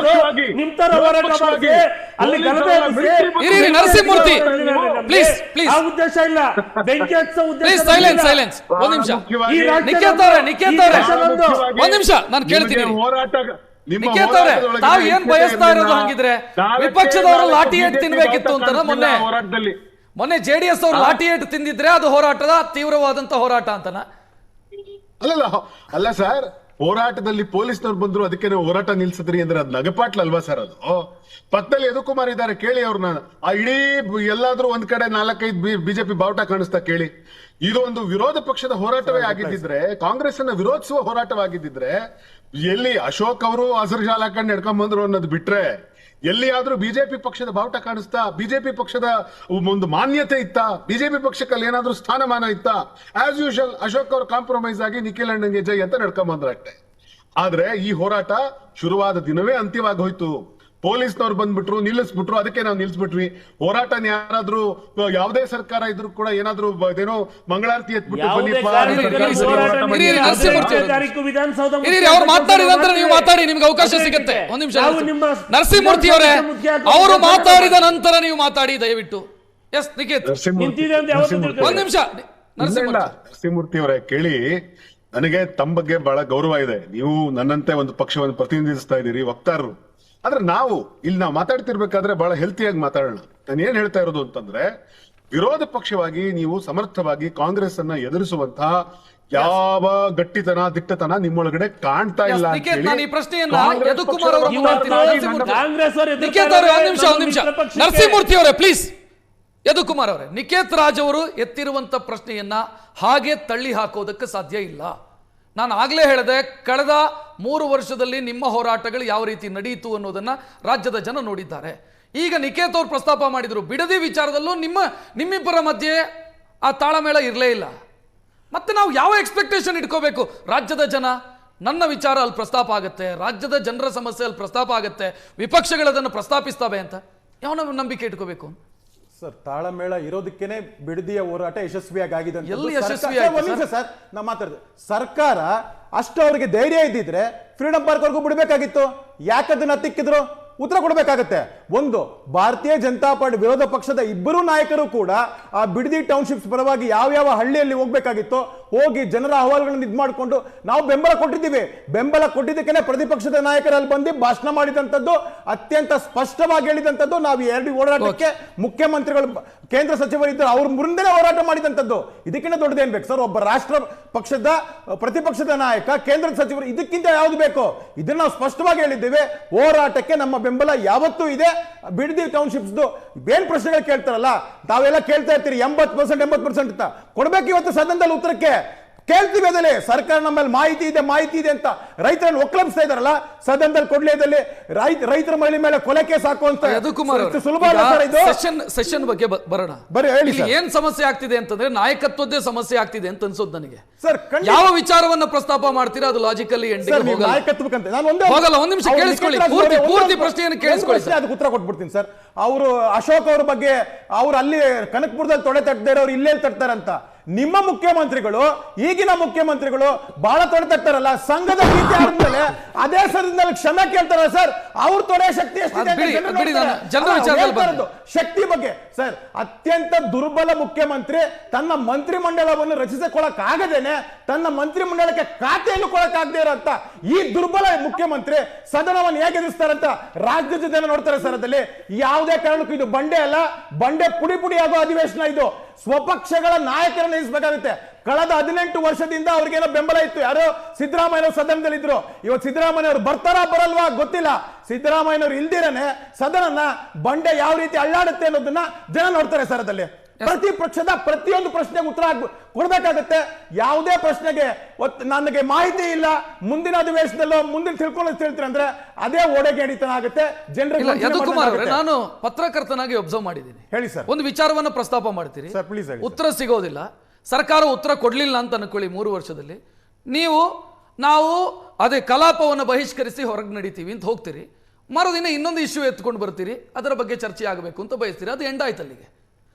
ನರಸಿಂಹಮೂರ್ತಿ ಪ್ಲೀಸ್ ಪ್ಲೀಸ್, ಉದ್ದೇಶ ಇಲ್ಲ, ಬೆಂಕಿ ಹಚ್ಚೋ ಉದ್ದೇಶ. ಸೈಲೆನ್ಸ್ ಒಂದ್ ನಿಮಿಷ. ನಿಖೇತ್ ಅವರೇ ಒಂದ್ ನಿಮಿಷ, ನಾನು ಕೇಳ್ತೀನಿ. ನಿಖೇತ್ ಅವರೇ, ತಾವು ಏನ್ ಬಯಸ್ತಾ ಇರೋದು ಹಂಗಿದ್ರೆ? ವಿಪಕ್ಷದವರು ಲಾಠಿ ಏಟ್ ತಿನ್ಬೇಕಿತ್ತು ಅಂತ ಮೊನ್ನೆ JDS ಅವರು ಲಾಠಿ ಏಟ್ ತಿಂದಿದ್ರೆ ಅದು ಹೋರಾಟದ ತೀವ್ರವಾದಂತ ಹೋರಾಟ ಅಂತನ? ಅಲ್ಲ ಸರ್, ಹೋರಾಟದಲ್ಲಿ ಪೊಲೀಸ್ನವ್ರು ಬಂದ್ರು, ಅದಕ್ಕೆ ನೀವು ಹೋರಾಟ ನಿಲ್ಸಿದ್ರಿ ಅಂದ್ರೆ ಅದು ನಗಪಾಟ್ಲಲ್ವಾ ಸರ್? ಅದು ಪಕ್ಕದಲ್ಲಿ ಯದುಕುಮಾರ್ ಇದ್ದಾರೆ, ಕೇಳಿ ಅವ್ರನ್ನ. ಆ ಇಡೀ ಎಲ್ಲಾದ್ರೂ ಒಂದ್ ಕಡೆ 4-5 ಬಿಜೆಪಿ ಬಾವುಟ ಕಾಣಿಸ್ತಾ ಕೇಳಿ. ಇದು ಒಂದು ವಿರೋಧ ಪಕ್ಷದ ಹೋರಾಟವೇ ಆಗಿದ್ದಿದ್ರೆ, ಕಾಂಗ್ರೆಸ್ ಅನ್ನ ವಿರೋಧಿಸುವ ಹೋರಾಟವಾಗಿದ್ದಿದ್ರೆ, ಎಲ್ಲಿ ಅಶೋಕ್ ಅವರು ಹಸಿರು ಶಾಲೆ ಹಾಕೊಂಡು ನಡ್ಕೊಂಡ್ ಬಂದ್ರು ಅನ್ನೋದು ಬಿಟ್ರೆ, ಎಲ್ಲಿಯಾದ್ರೂ ಬಿಜೆಪಿ ಪಕ್ಷದ ಬಾವುಟ ಕಾಣಿಸ್ತಾ, ಬಿಜೆಪಿ ಪಕ್ಷದ ಒಂದು ಮಾನ್ಯತೆ ಇತ್ತ, ಬಿಜೆಪಿ ಪಕ್ಷಕ್ಕಲ್ಲಿ ಏನಾದ್ರೂ ಸ್ಥಾನಮಾನ ಇತ್ತ? ಆಸ್ ಯೂಶಲ್ ಅಶೋಕ್ ಅವರು ಕಾಂಪ್ರಮೈಸ್ ಆಗಿ ನಿಖಿಲ್ ಅಣ್ಣಂಗೆ ಜೈ ಅಂತ ನಡ್ಕೊಂಡ್ ಬಂದ್ರು ಅಷ್ಟೇ. ಆದ್ರೆ ಈ ಹೋರಾಟ ಶುರುವಾದ ದಿನವೇ ಅಂತ್ಯವಾಗಿ ಹೋಯ್ತು. ಪೊಲೀಸ್ನವ್ರು ಬಂದ್ಬಿಟ್ರು, ನಿಲ್ಲಿಸ್ಬಿಟ್ರು, ಅದಕ್ಕೆ ನಾವು ನಿಲ್ಸ್ಬಿಟ್ವಿ. ಹೋರಾಟನ ಯಾರಾದ್ರೂ ಯಾವುದೇ ಸರ್ಕಾರ ಇದ್ರು ಕೂಡ ಏನಾದ್ರೂ ಏನೋ ಮಂಗಳಾರತಿ ಎತ್ಬಿಟ್ಟು ಅವ್ರು ಮಾತಾಡಿದ ನಂತರ ನೀವು ಮಾತಾಡಿ, ನಿಮ್ಗೆ ಅವಕಾಶ ಸಿಗುತ್ತೆ. ಒಂದ್ ನಿಮಿಷ ನರಸಿಂಹಮೂರ್ತಿ ಅವರೇ, ಅವರು ಮಾತಾಡಿದ ನಂತರ ನೀವು ಮಾತಾಡಿ ದಯವಿಟ್ಟು. ಎಸ್ ನಿಖೇತ್, ಒಂದ್ ನಿಮಿಷ. ನರಸಿಂಹಮೂರ್ತಿ ಅವರೇ ಕೇಳಿ, ನನಗೆ ತಮ್ಮ ಬಗ್ಗೆ ಬಹಳ ಗೌರವ ಇದೆ. ನೀವು ನನ್ನಂತೆ ಒಂದು ಪಕ್ಷವನ್ನು ಪ್ರತಿನಿಧಿಸ್ತಾ ಇದ್ದೀರಿ, ವಕ್ತಾರರು. ಆದ್ರೆ ನಾವು ಮಾತಾಡ್ತಿರ್ಬೇಕಾದ್ರೆ ಬಹಳ ಹೆಲ್ತಿಯಾಗಿ ಮಾತಾಡೋಣ. ನಾನು ಏನ್ ಹೇಳ್ತಾ ಇರೋದು ಅಂತಂದ್ರೆ, ವಿರೋಧ ಪಕ್ಷವಾಗಿ ನೀವು ಸಮರ್ಥವಾಗಿ ಕಾಂಗ್ರೆಸ್ ಅನ್ನ ಎದುರಿಸುವಂತಹ ಯಾವ ಗಟ್ಟಿತನ ದಿಟ್ಟತನ ನಿಮ್ಮೊಳಗಡೆ ಕಾಣ್ತಾ ಇಲ್ಲ. ನರಸಿಂಹಮೂರ್ತಿ ಅವರೇ ಪ್ಲೀಸ್. ಯದುಕುಮಾರ್ ಅವರೇ, ನಿಖೇತ್ ರಾಜ್ ಅವರು ಎತ್ತಿರುವಂತ ಪ್ರಶ್ನೆಯನ್ನ ಹಾಗೆ ತಳ್ಳಿ ಹಾಕೋದಕ್ಕೆ ಸಾಧ್ಯ ಇಲ್ಲ. ನಾನು ಆಗ್ಲೇ ಹೇಳಿದೆ, ಕಳೆದ 3 ವರ್ಷದಲ್ಲಿ ನಿಮ್ಮ ಹೋರಾಟಗಳು ಯಾವ ರೀತಿ ನಡೆಯಿತು ಅನ್ನೋದನ್ನ ರಾಜ್ಯದ ಜನ ನೋಡಿದ್ದಾರೆ. ಈಗ ನಿಖೇತ್ ಅವರು ಪ್ರಸ್ತಾಪ ಮಾಡಿದ್ರು, ಬಿಡದಿ ವಿಚಾರದಲ್ಲೂ ನಿಮ್ಮಿಬ್ಬರ ಮಧ್ಯೆ ಆ ತಾಳಮೇಳ ಇರಲೇ ಇಲ್ಲ. ಮತ್ತೆ ನಾವು ಯಾವ ಎಕ್ಸ್ಪೆಕ್ಟೇಷನ್ ಇಟ್ಕೋಬೇಕು? ರಾಜ್ಯದ ಜನ, ನನ್ನ ವಿಚಾರ ಅಲ್ಲಿ ಪ್ರಸ್ತಾಪ ಆಗುತ್ತೆ, ರಾಜ್ಯದ ಜನರ ಸಮಸ್ಯೆ ಅಲ್ಲಿ ಪ್ರಸ್ತಾಪ ಆಗುತ್ತೆ, ವಿಪಕ್ಷಗಳದನ್ನು ಪ್ರಸ್ತಾಪಿಸ್ತವೆ ಅಂತ ಯಾವ ನಂಬಿಕೆ ಇಟ್ಕೋಬೇಕು? ಸರ್, ತಾಳಮೇಳ ಇರೋದಕ್ಕೇನೆ ಬಿಡದಿಯ ಹೋರಾಟ ಯಶಸ್ವಿಯಾಗಿ ಆಗಿದೆ. ಸರ್, ನಾ ಮಾತಾಡಿದೆ, ಸರ್ಕಾರ ಅಷ್ಟು ಅವ್ರಿಗೆ ಧೈರ್ಯ ಇದ್ದಿದ್ರೆ ಫ್ರೀಡಂ ಪಾರ್ಕ್ ವರ್ಗೂ ಬಿಡಬೇಕಾಗಿತ್ತು. ಯಾಕದನ್ನ ತಿಕ್ಕಿದ್ರು? ಉತ್ತರ ಕೊಡಬೇಕಾಗತ್ತೆ. ಒಂದು, ಭಾರತೀಯ ಜನತಾ ಪಾರ್ಟಿ ವಿರೋಧ ಪಕ್ಷದ ಇಬ್ಬರು ನಾಯಕರು ಕೂಡ ಆ ಬಿಡದಿ ಟೌನ್ಶಿಪ್ಸ್ ಪರವಾಗಿ ಯಾವ ಹಳ್ಳಿಯಲ್ಲಿ ಹೋಗ್ಬೇಕಾಗಿತ್ತು, ಹೋಗಿ ಜನರ ಅಹವಾಲುಗಳನ್ನು ಇದು ಮಾಡಿಕೊಂಡು ನಾವು ಬೆಂಬಲ ಕೊಟ್ಟಿದ್ದೀವಿ. ಬೆಂಬಲ ಕೊಟ್ಟಿದ್ದಕ್ಕೆ ಪ್ರತಿಪಕ್ಷದ ನಾಯಕರಲ್ಲಿ ಬಂದು ಭಾಷಣ ಮಾಡಿದಂಥದ್ದು, ಅತ್ಯಂತ ಸ್ಪಷ್ಟವಾಗಿ ಹೇಳಿದಂಥದ್ದು. ನಾವು ಎರಡು ಹೋರಾಟಕ್ಕೆ ಮುಖ್ಯಮಂತ್ರಿಗಳು, ಕೇಂದ್ರ ಸಚಿವರಿದ್ದರು, ಅವ್ರ ಮುಂದೆ ಹೋರಾಟ ಮಾಡಿದಂಥದ್ದು. ಇದಕ್ಕಿಂತ ದೊಡ್ಡದೇನ್ ಬೇಕು ಸರ್? ಒಬ್ಬ ರಾಷ್ಟ್ರ ಪಕ್ಷದ ಪ್ರತಿಪಕ್ಷದ ನಾಯಕ, ಕೇಂದ್ರದ ಸಚಿವರು, ಇದಕ್ಕಿಂತ ಯಾವ್ದು ಬೇಕು? ಇದನ್ನ ನಾವು ಸ್ಪಷ್ಟವಾಗಿ ಹೇಳಿದ್ದೇವೆ. ಹೋರಾಟಕ್ಕೆ ನಮ್ಮ ಬೆಂಬಲ ಯಾವತ್ತೂ ಇದೆ. ಬಿಡದಿ ಟೌನ್ಶಿಪ್ಸ್ ಏನ್ ಪ್ರಶ್ನೆಗಳು ಕೇಳ್ತಾರಲ್ಲ, ತಾವೆಲ್ಲ ಕೇಳ್ತಾ ಇರ್ತೀರಿ 80% ಅಂತ ಕೊಡ್ಬೇಕು. ಇವತ್ತು ಸದನದಲ್ಲಿ ಉತ್ತರಕ್ಕೆ ಕೇಳ್ತೀವಿ. ಅದಲ್ಲಿ ಸರ್ಕಾರ ನಮ್ಮಲ್ಲಿ ಮಾಹಿತಿ ಇದೆ ಅಂತ ರೈತರನ್ನು ಒಕ್ಕಲಿಸ್ತಾ ಇದಾರಲ್ಲ, ಸದನದಲ್ಲಿ ಕೊಡ್ಲೇದಲ್ಲಿ ರೈತರ ಮೇಲೆ ಕೊಲೆ ಕೇಸ್ ಹಾಕುವಂತ ಸುಲಭ ಸೆಷನ್ ಬಗ್ಗೆ ಬರೋಣ. ಏನ್ ಸಮಸ್ಯೆ ಆಗ್ತಿದೆ ಅಂತಂದ್ರೆ ನಾಯಕತ್ವದ್ದೇ ಸಮಸ್ಯೆ ಆಗ್ತಿದೆ ಅಂತ ಅನ್ಸೋದು ನನಗೆ. ಸರ್, ಯಾವ ವಿಚಾರವನ್ನ ಪ್ರಸ್ತಾಪ ಮಾಡ್ತೀರಾ ಅದು ಲಾಜಿಕಲಿ ನಾಯಕತ್ವಕ್ಕಂತ ಹೋಗಲ್ಲ. ಒಂದ್ ನಿಮಿಷ ಕೇಳಿಸ್ಕೊಳ್ಳಿ, ಪೂರ್ತಿ ಪ್ರಶ್ನೆಯನ್ನು ಕೇಳಿಸ್ಕೊಳ್ಳಿ, ಅದಕ್ಕೆ ಉತ್ತರ ಕೊಟ್ಬಿಡ್ತೀನಿ ಸರ್. ಅವರು ಅಶೋಕ್ ಅವ್ರ ಬಗ್ಗೆ, ಅವ್ರು ಅಲ್ಲಿ ಕನಕಪುರದಲ್ಲಿ ತೊಡೆ ತಟ್ಟದೇ ಇರೋರು ಇಲ್ಲೇ ತಟ್ತಾರಂತ. ನಿಮ್ಮ ಮುಖ್ಯಮಂತ್ರಿಗಳು, ಈಗಿನ ಮುಖ್ಯಮಂತ್ರಿಗಳು ಬಹಳ ತೊಡೆ ತಟ್ಟಾರಲ್ಲ, ಸಂಘದ ನೀತಿ ಆದ್ಮೇಲೆ ಅದೇ ಸದನದಲ್ಲಿ ಕ್ಷಮೆ ಕೇಳ್ತಾರ ಸರ್. ಅವ್ರ ತೊಡೆ ಶಕ್ತಿ ಶಕ್ತಿ ಬಗ್ಗೆ ಸರ್, ಅತ್ಯಂತ ದುರ್ಬಲ ಮುಖ್ಯಮಂತ್ರಿ ತನ್ನ ಮಂತ್ರಿಮಂಡಲವನ್ನು ರಚಿಸಿಕೊಳ್ಳಕ್ಕಾಗದೇನೆ, ತನ್ನ ಮಂತ್ರಿಮಂಡಲಕ್ಕೆ ಖಾತೆಯನ್ನು ಕೊಡಕ್ಕಾಗದೇ ಇರೋಂತ ಈ ದುರ್ಬಲ ಮುಖ್ಯಮಂತ್ರಿ ಸದನವನ್ನು ಹೇಗೆ ಎದುರಿಸ್ತಾರಂತ ರಾಜ್ಯದ ಜನ ನೋಡ್ತಾರೆ ಸರ್. ಅದಲ್ಲಿ ಯಾವುದೇ ಕಾರಣಕ್ಕೂ ಇದು ಬಂಡೆ ಅಲ್ಲ, ಬಂಡೆ ಪುಡಿ ಆಗೋ ಅಧಿವೇಶನ ಇದು. ಸ್ವಪಕ್ಷಗಳ ನಾಯಕರನ್ನು ಎದುರಿಸಬೇಕಾಗುತ್ತೆ. ಕಳೆದ 18 ವರ್ಷದಿಂದ ಅವ್ರಿಗೇನೋ ಬೆಂಬಲ ಇತ್ತು. ಯಾರೋ ಸಿದ್ದರಾಮಯ್ಯ ಸದನದಲ್ಲಿ ಇದ್ರು. ಇವತ್ತು ಸಿದ್ದರಾಮಯ್ಯ ಅವರು ಬರ್ತಾರಾ ಬರಲ್ವಾ ಗೊತ್ತಿಲ್ಲ. ಸಿದ್ದರಾಮಯ್ಯನವರು ಇಲ್ದಿರನೆ ಸದನನ ಬಂಡೆ ಯಾವ ರೀತಿ ಅಳ್ಳಾಡುತ್ತೆ ಅನ್ನೋದನ್ನ ಜನ ನೋಡ್ತಾರೆ ಸರ್. ಅದಲ್ಲಿ ಪ್ರತಿಪಕ್ಷದ ಪ್ರತಿಯೊಂದು ಪ್ರಶ್ನೆಗೆ ಉತ್ತರ ಕೊಡ್ಬೇಕಾಗತ್ತೆ. ಯಾವುದೇ ಪ್ರಶ್ನೆಗೆ ನನಗೆ ಮಾಹಿತಿ ಇಲ್ಲ, ಮುಂದಿನ ಅಧಿವೇಶನದಲ್ಲೋ ಮುಂದಿನ ತಿಳ್ತೀರ ಅಂದ್ರೆ ಅದೇ ಓಡೆಗೇಡಿತನ ಆಗುತ್ತೆ. ಜನರಿಗೆ ನಾನು ಪತ್ರಕರ್ತನಾಗಿ ಒಬ್ಸರ್ವ್ ಮಾಡಿದ್ದೀನಿ. ಹೇಳಿ ಸರ್. ಒಂದು ವಿಚಾರವನ್ನ ಪ್ರಸ್ತಾಪ ಮಾಡ್ತೀರಿ, ಉತ್ತರ ಸಿಗೋದಿಲ್ಲ, ಸರ್ಕಾರ ಉತ್ತರ ಕೊಡ್ಲಿಲ್ಲ ಅಂತ ಅನ್ಕೊಳ್ಳಿ 3 ವರ್ಷದಲ್ಲಿ. ನಾವು ಅದೇ ಕಲಾಪವನ್ನು ಬಹಿಷ್ಕರಿಸಿ ಹೊರಗೆ ನಡೀತೀವಿ ಅಂತ ಹೋಗ್ತೀರಿ, ಮರುದಿನ ಇನ್ನೊಂದು ಇಶ್ಯೂ ಎತ್ಕೊಂಡು ಬರ್ತೀರಿ, ಅದರ ಬಗ್ಗೆ ಚರ್ಚೆ ಆಗಬೇಕು ಅಂತ ಬಯಸ್ತೀರಿ, ಅದು ಎಂಡ್ ಆಯ್ತು ಅಲ್ಲಿಗೆ.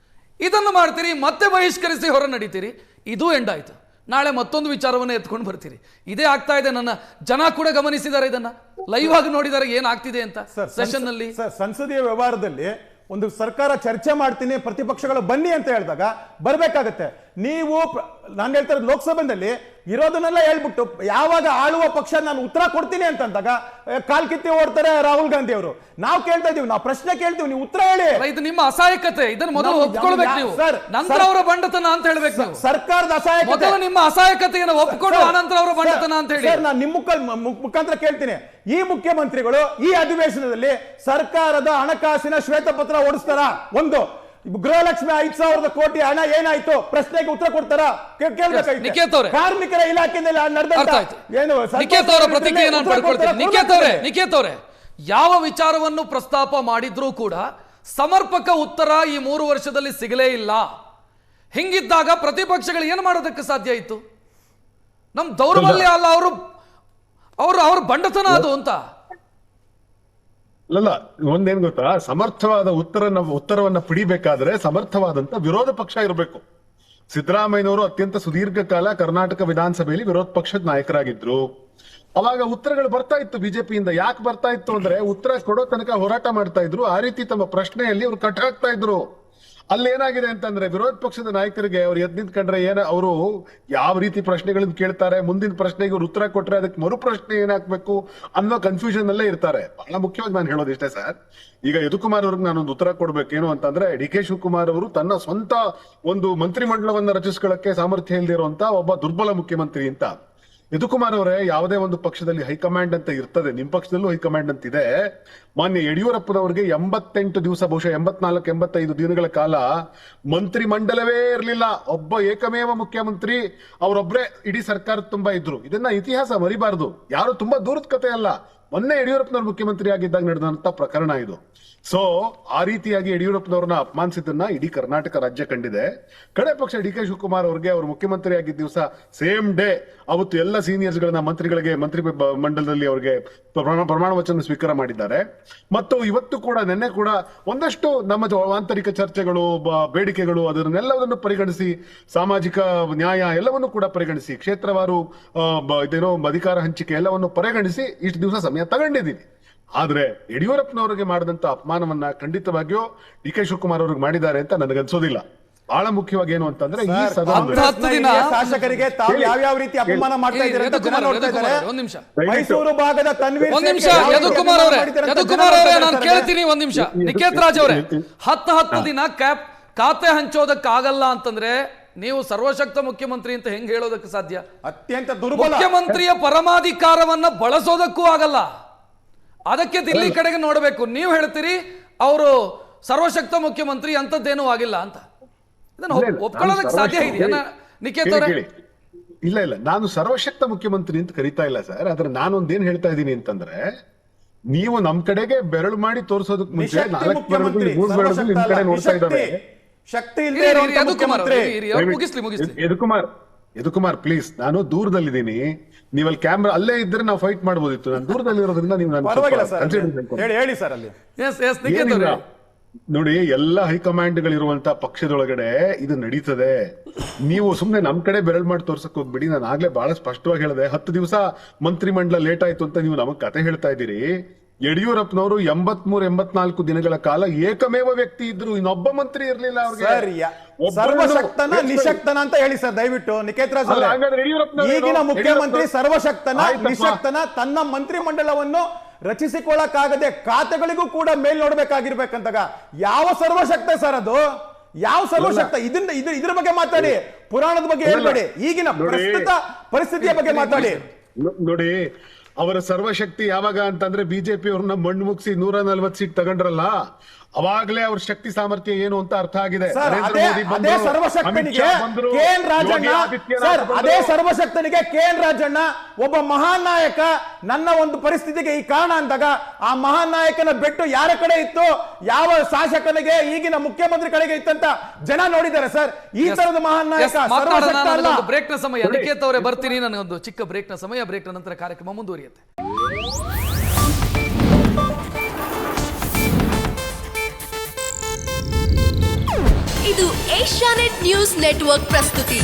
ಇದನ್ನು ಮಾಡ್ತೀರಿ, ಮತ್ತೆ ಬಹಿಷ್ಕರಿಸಿ ಹೊರ ನಡೀತೀರಿ, ಇದು ಎಂಡ್ ಆಯ್ತು. ನಾಳೆ ಮತ್ತೊಂದು ವಿಚಾರವನ್ನು ಎತ್ಕೊಂಡು ಬರ್ತೀರಿ. ಇದೇ ಆಗ್ತಾ ಇದೆ. ನನ್ನ ಜನ ಕೂಡ ಗಮನಿಸಿದ್ದಾರೆ, ಇದನ್ನ ಲೈವ್ ಆಗಿ ನೋಡಿದ್ದಾರೆ ಏನಾಗ್ತಿದೆ ಅಂತ. ಸೆಷನ್ ನಲ್ಲಿ ಸಂಸದೀಯ ವ್ಯವಹಾರದಲ್ಲಿ ಒಂದು ಸರ್ಕಾರ ಚರ್ಚೆ ಮಾಡ್ತೀನಿ, ಪ್ರತಿಪಕ್ಷಗಳು ಬನ್ನಿ ಅಂತ ಹೇಳಿದಾಗ ಬರ್ಬೇಕಾಗತ್ತೆ. ನೀವು ನಾನು ಹೇಳ್ತಾ ಇರೋದು ಲೋಕಸಭೆಯಲ್ಲಿ ಇರೋದನ್ನೆಲ್ಲ ಹೇಳ್ಬಿಟ್ಟು ಯಾವಾಗ ಆಳುವ ಪಕ್ಷ ನಾನು ಉತ್ತರ ಕೊಡ್ತೀನಿ ಅಂತಂದಾಗ ಕಾಲ್ ಕಿತ್ತಿ ಓಡ್ತಾರೆ ರಾಹುಲ್ ಗಾಂಧಿ ಅವರು. ನಾವು ಕೇಳ್ತಾ ಇದೀವಿ, ನಾವು ಪ್ರಶ್ನೆ ಕೇಳ್ತೀವಿ, ನೀವು ಉತ್ತರ ಹೇಳಿ. ಇದು ನಿಮ್ಮ ಅಸಹಾಯಕತೆ, ಇದನ್ನು ಮೊದಲು ಒಪ್ಕೊಳ್ಬೇಕು ನೀವು, ನಂತರ ಅವರ ಬಂಡತನ ಅಂತ ಹೇಳ್ಬೇಕು. ಸರ್ಕಾರದ ಅಸಹಾಯಕತೆ, ಮೊದಲು ನಿಮ್ಮ ಅಸಹಾಯಕತೆಯನ್ನು ಒಪ್ಕೊಂಡು ಆನಂತರ ಅವರ ಬಂಡತನ ಅಂತ ಹೇಳಿ. ನಾನು ನಿಮ್ಮ ಮುಖಾಂತರ ಕೇಳ್ತೀನಿ, ಈ ಮುಖ್ಯಮಂತ್ರಿಗಳು ಈ ಅಧಿವೇಶನದಲ್ಲಿ ಸರ್ಕಾರದ ಹಣಕಾಸಿನ ಶ್ವೇತಪತ್ರ ಹೊಡಿಸ್ತಾರ? ಒಂದು, ಗೃಹಲಕ್ಷ್ಮಿ 5,000 ಕೋಟಿ ಹಣ ಏನಾಯ್ತು ಪ್ರಶ್ನೆಗೆ ಉತ್ತರ ಕೊಡ್ತಾರ? ಕೇಳ್ಬೇಕಾಗಿತ್ತು. ಕಾರ್ಮಿಕರ ಇಲಾಖೆಯಲ್ಲಿ ನಿಖೇತ್ ಅವರ ಪ್ರತಿಕ್ರಿಯೆ ನಾನು ಪಡ್ಕೊಳ್ತೀನಿ. ನಿಖೇತ್ ಅವರೇ, ಯಾವ ವಿಚಾರವನ್ನು ಪ್ರಸ್ತಾಪ ಮಾಡಿದ್ರೂ ಕೂಡ ಸಮರ್ಪಕ ಉತ್ತರ ಈ 3 ವರ್ಷದಲ್ಲಿ ಸಿಗಲೇ ಇಲ್ಲ. ಹಿಂಗಿದ್ದಾಗ ಪ್ರತಿಪಕ್ಷಗಳು ಏನು ಮಾಡೋದಕ್ಕೆ ಸಾಧ್ಯ ಇತ್ತು? ನಮ್ ದೌರ್ಬಲ್ಯ ಅಲ್ಲ, ಅವ್ರ ಬಂಡತನ ಅದು ಅಂತ. ಅಲ್ಲ ಒಂದೇನ್ ಗೊತ್ತಾ, ಸಮರ್ಥವಾದ ಉತ್ತರವನ್ನ ಪಡಿಬೇಕಾದ್ರೆ ಸಮರ್ಥವಾದಂತ ವಿರೋಧ ಪಕ್ಷ ಇರಬೇಕು. ಸಿದ್ದರಾಮಯ್ಯನವರು ಅತ್ಯಂತ ಸುದೀರ್ಘ ಕಾಲ ಕರ್ನಾಟಕ ವಿಧಾನಸಭೆಯಲ್ಲಿ ವಿರೋಧ ಪಕ್ಷದ ನಾಯಕರಾಗಿದ್ರು. ಅವಾಗ ಉತ್ತರಗಳು ಬರ್ತಾ ಇತ್ತು ಬಿಜೆಪಿಯಿಂದ. ಯಾಕೆ ಬರ್ತಾ ಇತ್ತು ಅಂದ್ರೆ ಉತ್ತರ ಕೊಡೋ ತನಕ ಹೋರಾಟ ಮಾಡ್ತಾ ಇದ್ರು. ಆ ರೀತಿ ತಮ್ಮ ಪ್ರಶ್ನೆಯಲ್ಲಿ ಅವ್ರು ಕಟ್ ಹಾಕ್ತಾ ಇದ್ರು. ಅಲ್ಲೇನಾಗಿದೆ ಅಂತಂದ್ರೆ ವಿರೋಧ ಪಕ್ಷದ ನಾಯಕರಿಗೆ ಅವ್ರು ಎದ್ ನಿಂತ್ಕೊಂಡ್ರೆ ಅವರು ಯಾವ ರೀತಿ ಪ್ರಶ್ನೆಗಳನ್ನ ಕೇಳ್ತಾರೆ, ಮುಂದಿನ ಪ್ರಶ್ನೆಗೆ ಅವ್ರು ಉತ್ತರ ಕೊಟ್ರೆ ಅದಕ್ಕೆ ಮರು ಪ್ರಶ್ನೆ ಏನಾಗ್ಬೇಕು ಅನ್ನೋ ಕನ್ಫ್ಯೂಷನ್ ಅಲ್ಲೇ ಇರ್ತಾರೆ. ಬಹಳ ಮುಖ್ಯವಾಗಿ ನಾನು ಹೇಳೋದು ಇಷ್ಟೇ ಸರ್. ಈಗ ಯದುಕುಮಾರ್ ಅವ್ರಿಗೆ ನಾನೊಂದು ಉತ್ತರ ಕೊಡ್ಬೇಕೇನು ಅಂತಂದ್ರೆ, ಡಿ ಕೆ ಶಿವಕುಮಾರ್ ಅವರು ತನ್ನ ಸ್ವಂತ ಒಂದು ಮಂತ್ರಿಮಂಡಲವನ್ನ ರಚಿಸ್ಕೊಳ್ಳಕ್ಕೆ ಸಾಮರ್ಥ್ಯ ಇಲ್ದಿರುವಂತ ಒಬ್ಬ ದುರ್ಬಲ ಮುಖ್ಯಮಂತ್ರಿ ಅಂತ. ಯದುಕುಮಾರ್ ಅವರೇ, ಯಾವುದೇ ಒಂದು ಪಕ್ಷದಲ್ಲಿ ಹೈಕಮಾಂಡ್ ಅಂತ ಇರ್ತದೆ, ನಿಮ್ ಪಕ್ಷದಲ್ಲೂ ಹೈಕಮಾಂಡ್ ಅಂತ ಇದೆ. ಮಾನ್ಯ ಯಡಿಯೂರಪ್ಪನವರಿಗೆ 88 ದಿವಸ, ಬಹುಶಃ 84-85 ದಿನಗಳ ಕಾಲ ಮಂತ್ರಿ ಮಂಡಲವೇ ಇರಲಿಲ್ಲ. ಒಬ್ಬ ಏಕಮೇವ ಮುಖ್ಯಮಂತ್ರಿ, ಅವರೊಬ್ಬರೇ ಇಡೀ ಸರ್ಕಾರ ತುಂಬಾ ಇದ್ರು. ಇದನ್ನ ಇತಿಹಾಸ ಮರಿಬಾರದು. ಯಾರು ತುಂಬಾ ದೂರದ ಕಥೆ ಅಲ್ಲ, ಮೊನ್ನೆ ಯಡಿಯೂರಪ್ಪನವ್ರು ಮುಖ್ಯಮಂತ್ರಿ ಆಗಿದ್ದಾಗ ನಡೆದಂತ ಪ್ರಕರಣ ಇದು. ಸೊ ಆ ರೀತಿಯಾಗಿ ಯಡಿಯೂರಪ್ಪನವ್ರನ್ನ ಅಪಮಾನಿಸಿದ್ದನ್ನ ಇಡೀ ಕರ್ನಾಟಕ ರಾಜ್ಯ ಕಂಡಿದೆ. ಕಡೆ ಪಕ್ಷ ಡಿ ಕೆ ಶಿವಕುಮಾರ್ ಅವ್ರಿಗೆ ಅವರು ಮುಖ್ಯಮಂತ್ರಿ ಆಗಿದ್ದ ದಿವಸ ಸೇಮ್ ಡೇ ಅವತ್ತು ಎಲ್ಲ ಸೀನಿಯರ್ಸ್ ಗಳನ್ನ ಮಂತ್ರಿಗಳಿಗೆ ಮಂತ್ರಿ ಮಂಡಲದಲ್ಲಿ ಅವರಿಗೆ ಪ್ರಮಾಣ ವಚನ ಸ್ವೀಕಾರ ಮಾಡಿದ್ದಾರೆ. ಮತ್ತು ಇವತ್ತು ಕೂಡ ನಿನ್ನೆ ಕೂಡ ಒಂದಷ್ಟು ನಮ್ಮ ಆಂತರಿಕ ಚರ್ಚೆಗಳು, ಬೇಡಿಕೆಗಳು, ಅದನ್ನೆಲ್ಲವನ್ನು ಪರಿಗಣಿಸಿ, ಸಾಮಾಜಿಕ ನ್ಯಾಯ ಎಲ್ಲವನ್ನು ಕೂಡ ಪರಿಗಣಿಸಿ, ಕ್ಷೇತ್ರವಾರು ಇದೇನೋ ಅಧಿಕಾರ ಹಂಚಿಕೆ ಎಲ್ಲವನ್ನು ಪರಿಗಣಿಸಿ ಇಷ್ಟು ದಿವಸ ಸಮಯ ತಗೊಂಡಿದ್ದೀವಿ. ಆದ್ರೆ ಯಡಿಯೂರಪ್ಪನವರಿಗೆ ಮಾಡಿದಂತ ಅಪಮಾನವನ್ನ ಖಂಡಿತವಾಗಿಯೂ ಡಿ ಕೆ ಶಿವಕುಮಾರ್ ಅವ್ರಿಗೆ ಮಾಡಿದ್ದಾರೆ ಅಂತ ನನಗನ್ಸೋದಿಲ್ಲ. ಬಹಳ ಮುಖ್ಯವಾಗಿ ಏನು ಅಂತಂದ್ರೆ, ಈ ಸದನದಲ್ಲಿ ಶಾಸಕರಿಗೆ ತಾವು ಯಾವ್ಯಾವ ರೀತಿ ಅಪಮಾನ ಮಾಡ್ತಾ ಇದ್ದಾರೆ ಅಂತ ಜನ ನೋಡ್ತಾ ಇದ್ದಾರೆ. ಮೈಸೂರು ಭಾಗದ ತನ್ವೀರ್ ಒಂದ್ ನಿಮಿಷ ಯದುಕುಮಾರ್ ಅವರೇ ನಾನು ಕೇಳ್ತೀನಿ. ಒಂದ್ ನಿಮಿಷ ನಿಖೇತ್ ರಾಜ್ ಅವರೇ, 10 ದಿನ ಖಾತೆ ಹಂಚೋದಕ್ಕಾಗಲ್ಲ ಅಂತಂದ್ರೆ ನೀವು ಸರ್ವಶಕ್ತ ಮುಖ್ಯಮಂತ್ರಿ ಅಂತ ಹೆಂಗ್ ಹೇಳೋದಕ್ಕೆ ಸಾಧ್ಯ? ಅತ್ಯಂತ ದುರ್ಬಲ ಮುಖ್ಯಮಂತ್ರಿಯ ಪರಮಾಧಿಕಾರವನ್ನ ಬಳಸೋದಕ್ಕೂ ಆಗಲ್ಲ. ಅದಕ್ಕೆ ದಿಲ್ಲಿ ಕಡೆಗೆ ನೋಡಬೇಕು. ನೀವು ಹೇಳ್ತೀರಿ ಅವರು ಸರ್ವಶಕ್ತ ಮುಖ್ಯಮಂತ್ರಿ ಅಂತದ್ದೇನೂ ಆಗಿಲ್ಲ ಅಂತ. ಇದನ್ನು ಒಪ್ಕೊಳ್ಳೋದಕ್ಕೆ ಸಾಧ್ಯ ಇದೆಯಾ ನಿಖೇತ್ ಅವರೇ? ಇಲ್ಲ, ನಾನು ಸರ್ವಶಕ್ತ ಮುಖ್ಯಮಂತ್ರಿ ಅಂತ ಕರೀತಾ ಇಲ್ಲ ಸರ್. ಆದ್ರೆ ನಾನೊಂದೇನ್ ಹೇಳ್ತಾ ಇದ್ದೀನಿ ಅಂತಂದ್ರೆ, ನೀವು ನಮ್ ಕಡೆಗೆ ಬೆರಳು ಮಾಡಿ ತೋರಿಸೋದಕ್ಕೆ ಮುಂಚೆ 4 ಬೆರಳು 3 ಬೆರಳು ನಿಮ್ ಕಡೆ ನೋಡ್ತಾ ಇದ್ದಾರೆ. ಶಕ್ತಿ ಇಲ್ಲದೆ ಯದುಕುಮಾರ್ ಪ್ಲೀಸ್, ನಾನು ದೂರದಲ್ಲಿದ್ದೀನಿ. ನೀವಲ್ಲಿ ಕ್ಯಾಮ್ರಾ ಅಲ್ಲೇ ಇದ್ರೆ ನಾವು ಫೈಟ್ ಮಾಡಬಹುದಿತ್ತು. ನಾನು ದೂರದಲ್ಲಿ ಇರೋದ್ರಿಂದ ನೀವು ಹೇಳಿ ಸರ್ ಅಲ್ಲಿ. ನೋಡಿ, ಎಲ್ಲ ಹೈಕಮಾಂಡ್ಗಳಿರುವಂತ ಪಕ್ಷದೊಳಗಡೆ ಇದು ನಡೀತದೆ. ನೀವು ಸುಮ್ನೆ ನಮ್ ಕಡೆ ಬೆರಳು ಮಾಡಿ ತೋರ್ಸಕ್ ಹೋಗ್ಬಿಡಿ. ನಾನು ಆಗ್ಲೇ ಬಹಳ ಸ್ಪಷ್ಟವಾಗಿ ಹೇಳಿದೆ, 10 ದಿವಸ ಮಂತ್ರಿಮಂಡಲ ಲೇಟ್ ಆಯ್ತು ಅಂತ ನೀವು ನಮಗ್ ಕತೆ ಹೇಳ್ತಾ ಇದ್ದೀರಿ. ಯಡಿಯೂರಪ್ಪನವರು 83-84 ದಿನಗಳ ಕಾಲ ಏಕಮೇವ ವ್ಯಕ್ತಿ ಇದ್ರು, ಇನ್ನೊಬ್ಬ ಮಂತ್ರಿ ಇರ್ಲಿಲ್ಲ ಅವ್ರಿಗೆ. ಸರ್ವಶಕ್ತನ ನಿಶಕ್ತನ ಅಂತ ಹೇಳಿ ಸರ್ ದಯವಿಟ್ಟು ನಿಖೇತ್ ರಾಜ್ ಈಗಿನ ಮುಖ್ಯಮಂತ್ರಿ ಸರ್ವಶಕ್ತನ ನಿಶಕ್ತನ ತನ್ನ ಮಂತ್ರಿ ಮಂಡಲವನ್ನು ರಚಿಸಿಕೊಳ್ಳಕ್ಕಾಗದೆ ಖಾತೆಗಳಿಗೂ ಕೂಡ ಮೇಲ್ ನೋಡ್ಬೇಕಾಗಿರ್ಬೇಕಂತಾಗ ಯಾವ ಸರ್ವಶಕ್ತ ಸರ್ ಅದು? ಯಾವ ಸರ್ವಶಕ್ತ? ಇದ್ರ ಬಗ್ಗೆ ಮಾತಾಡಿ, ಪುರಾಣದ ಬಗ್ಗೆ ಹೇಳ್ಬೇಡಿ, ಈಗಿನ ಪ್ರಸ್ತುತ ಪರಿಸ್ಥಿತಿಯ ಬಗ್ಗೆ ಮಾತಾಡಿ. ನೋಡಿ, ಅವರ ಸರ್ವಶಕ್ತಿ ಯಾವಾಗ ಅಂತಂದ್ರೆ ಬಿಜೆಪಿ ಅವ್ರನ್ನ ಮಣ್ಣು ಮುಗಿಸಿ 140 ಸೀಟ್ ತಗೊಂಡ್ರಲ್ಲ, ಅವಾಗ್ಲೇ ಅವ್ರ ಶಕ್ತಿ ಸಾಮರ್ಥ್ಯ ಏನು ಅಂತ ಅರ್ಥ ಆಗಿದೆ. ಅದೇ ಸರ್ವಶಕ್ತನಿಗೆ ಕೆ ಎನ್ ರಾಜಣ್ಣ ಒಬ್ಬ ಮಹಾನ್ ನಾಯಕ, ನನ್ನ ಒಂದು ಪರಿಸ್ಥಿತಿಗೆ ಈ ಕಾರಣ ಅಂದಾಗ ಆ ಮಹಾನ್ ನಾಯಕನ ಬೆಟ್ಟು ಯಾರ ಕಡೆ ಇತ್ತು, ಯಾವ ಶಾಸಕನಿಗೆ, ಈಗಿನ ಮುಖ್ಯಮಂತ್ರಿ ಕಡೆಗೆ ಇತ್ತಂತ ಜನ ನೋಡಿದ್ದಾರೆ ಸರ್. ಈ ತರದ ಮಹಾನ್ ನಾಯಕ ಬ್ರೇಕ್ ನ ಸಮಯ. ನಿಖೇತ್ ಅವರೇ ಬರ್ತೀನಿ, ನನಗೊಂದು ಚಿಕ್ಕ ಬ್ರೇಕ್ ನ ಸಮಯ. ಬ್ರೇಕ್ ನ ನಂತರ ಕಾರ್ಯಕ್ರಮ ಮುಂದುವರಿಯುತ್ತೆ. ಇದು ಏಷ್ಯಾನೆಟ್ ನ್ಯೂಸ್ ನೆಟ್ವರ್ಕ್ ಪ್ರಸ್ತುತಿ.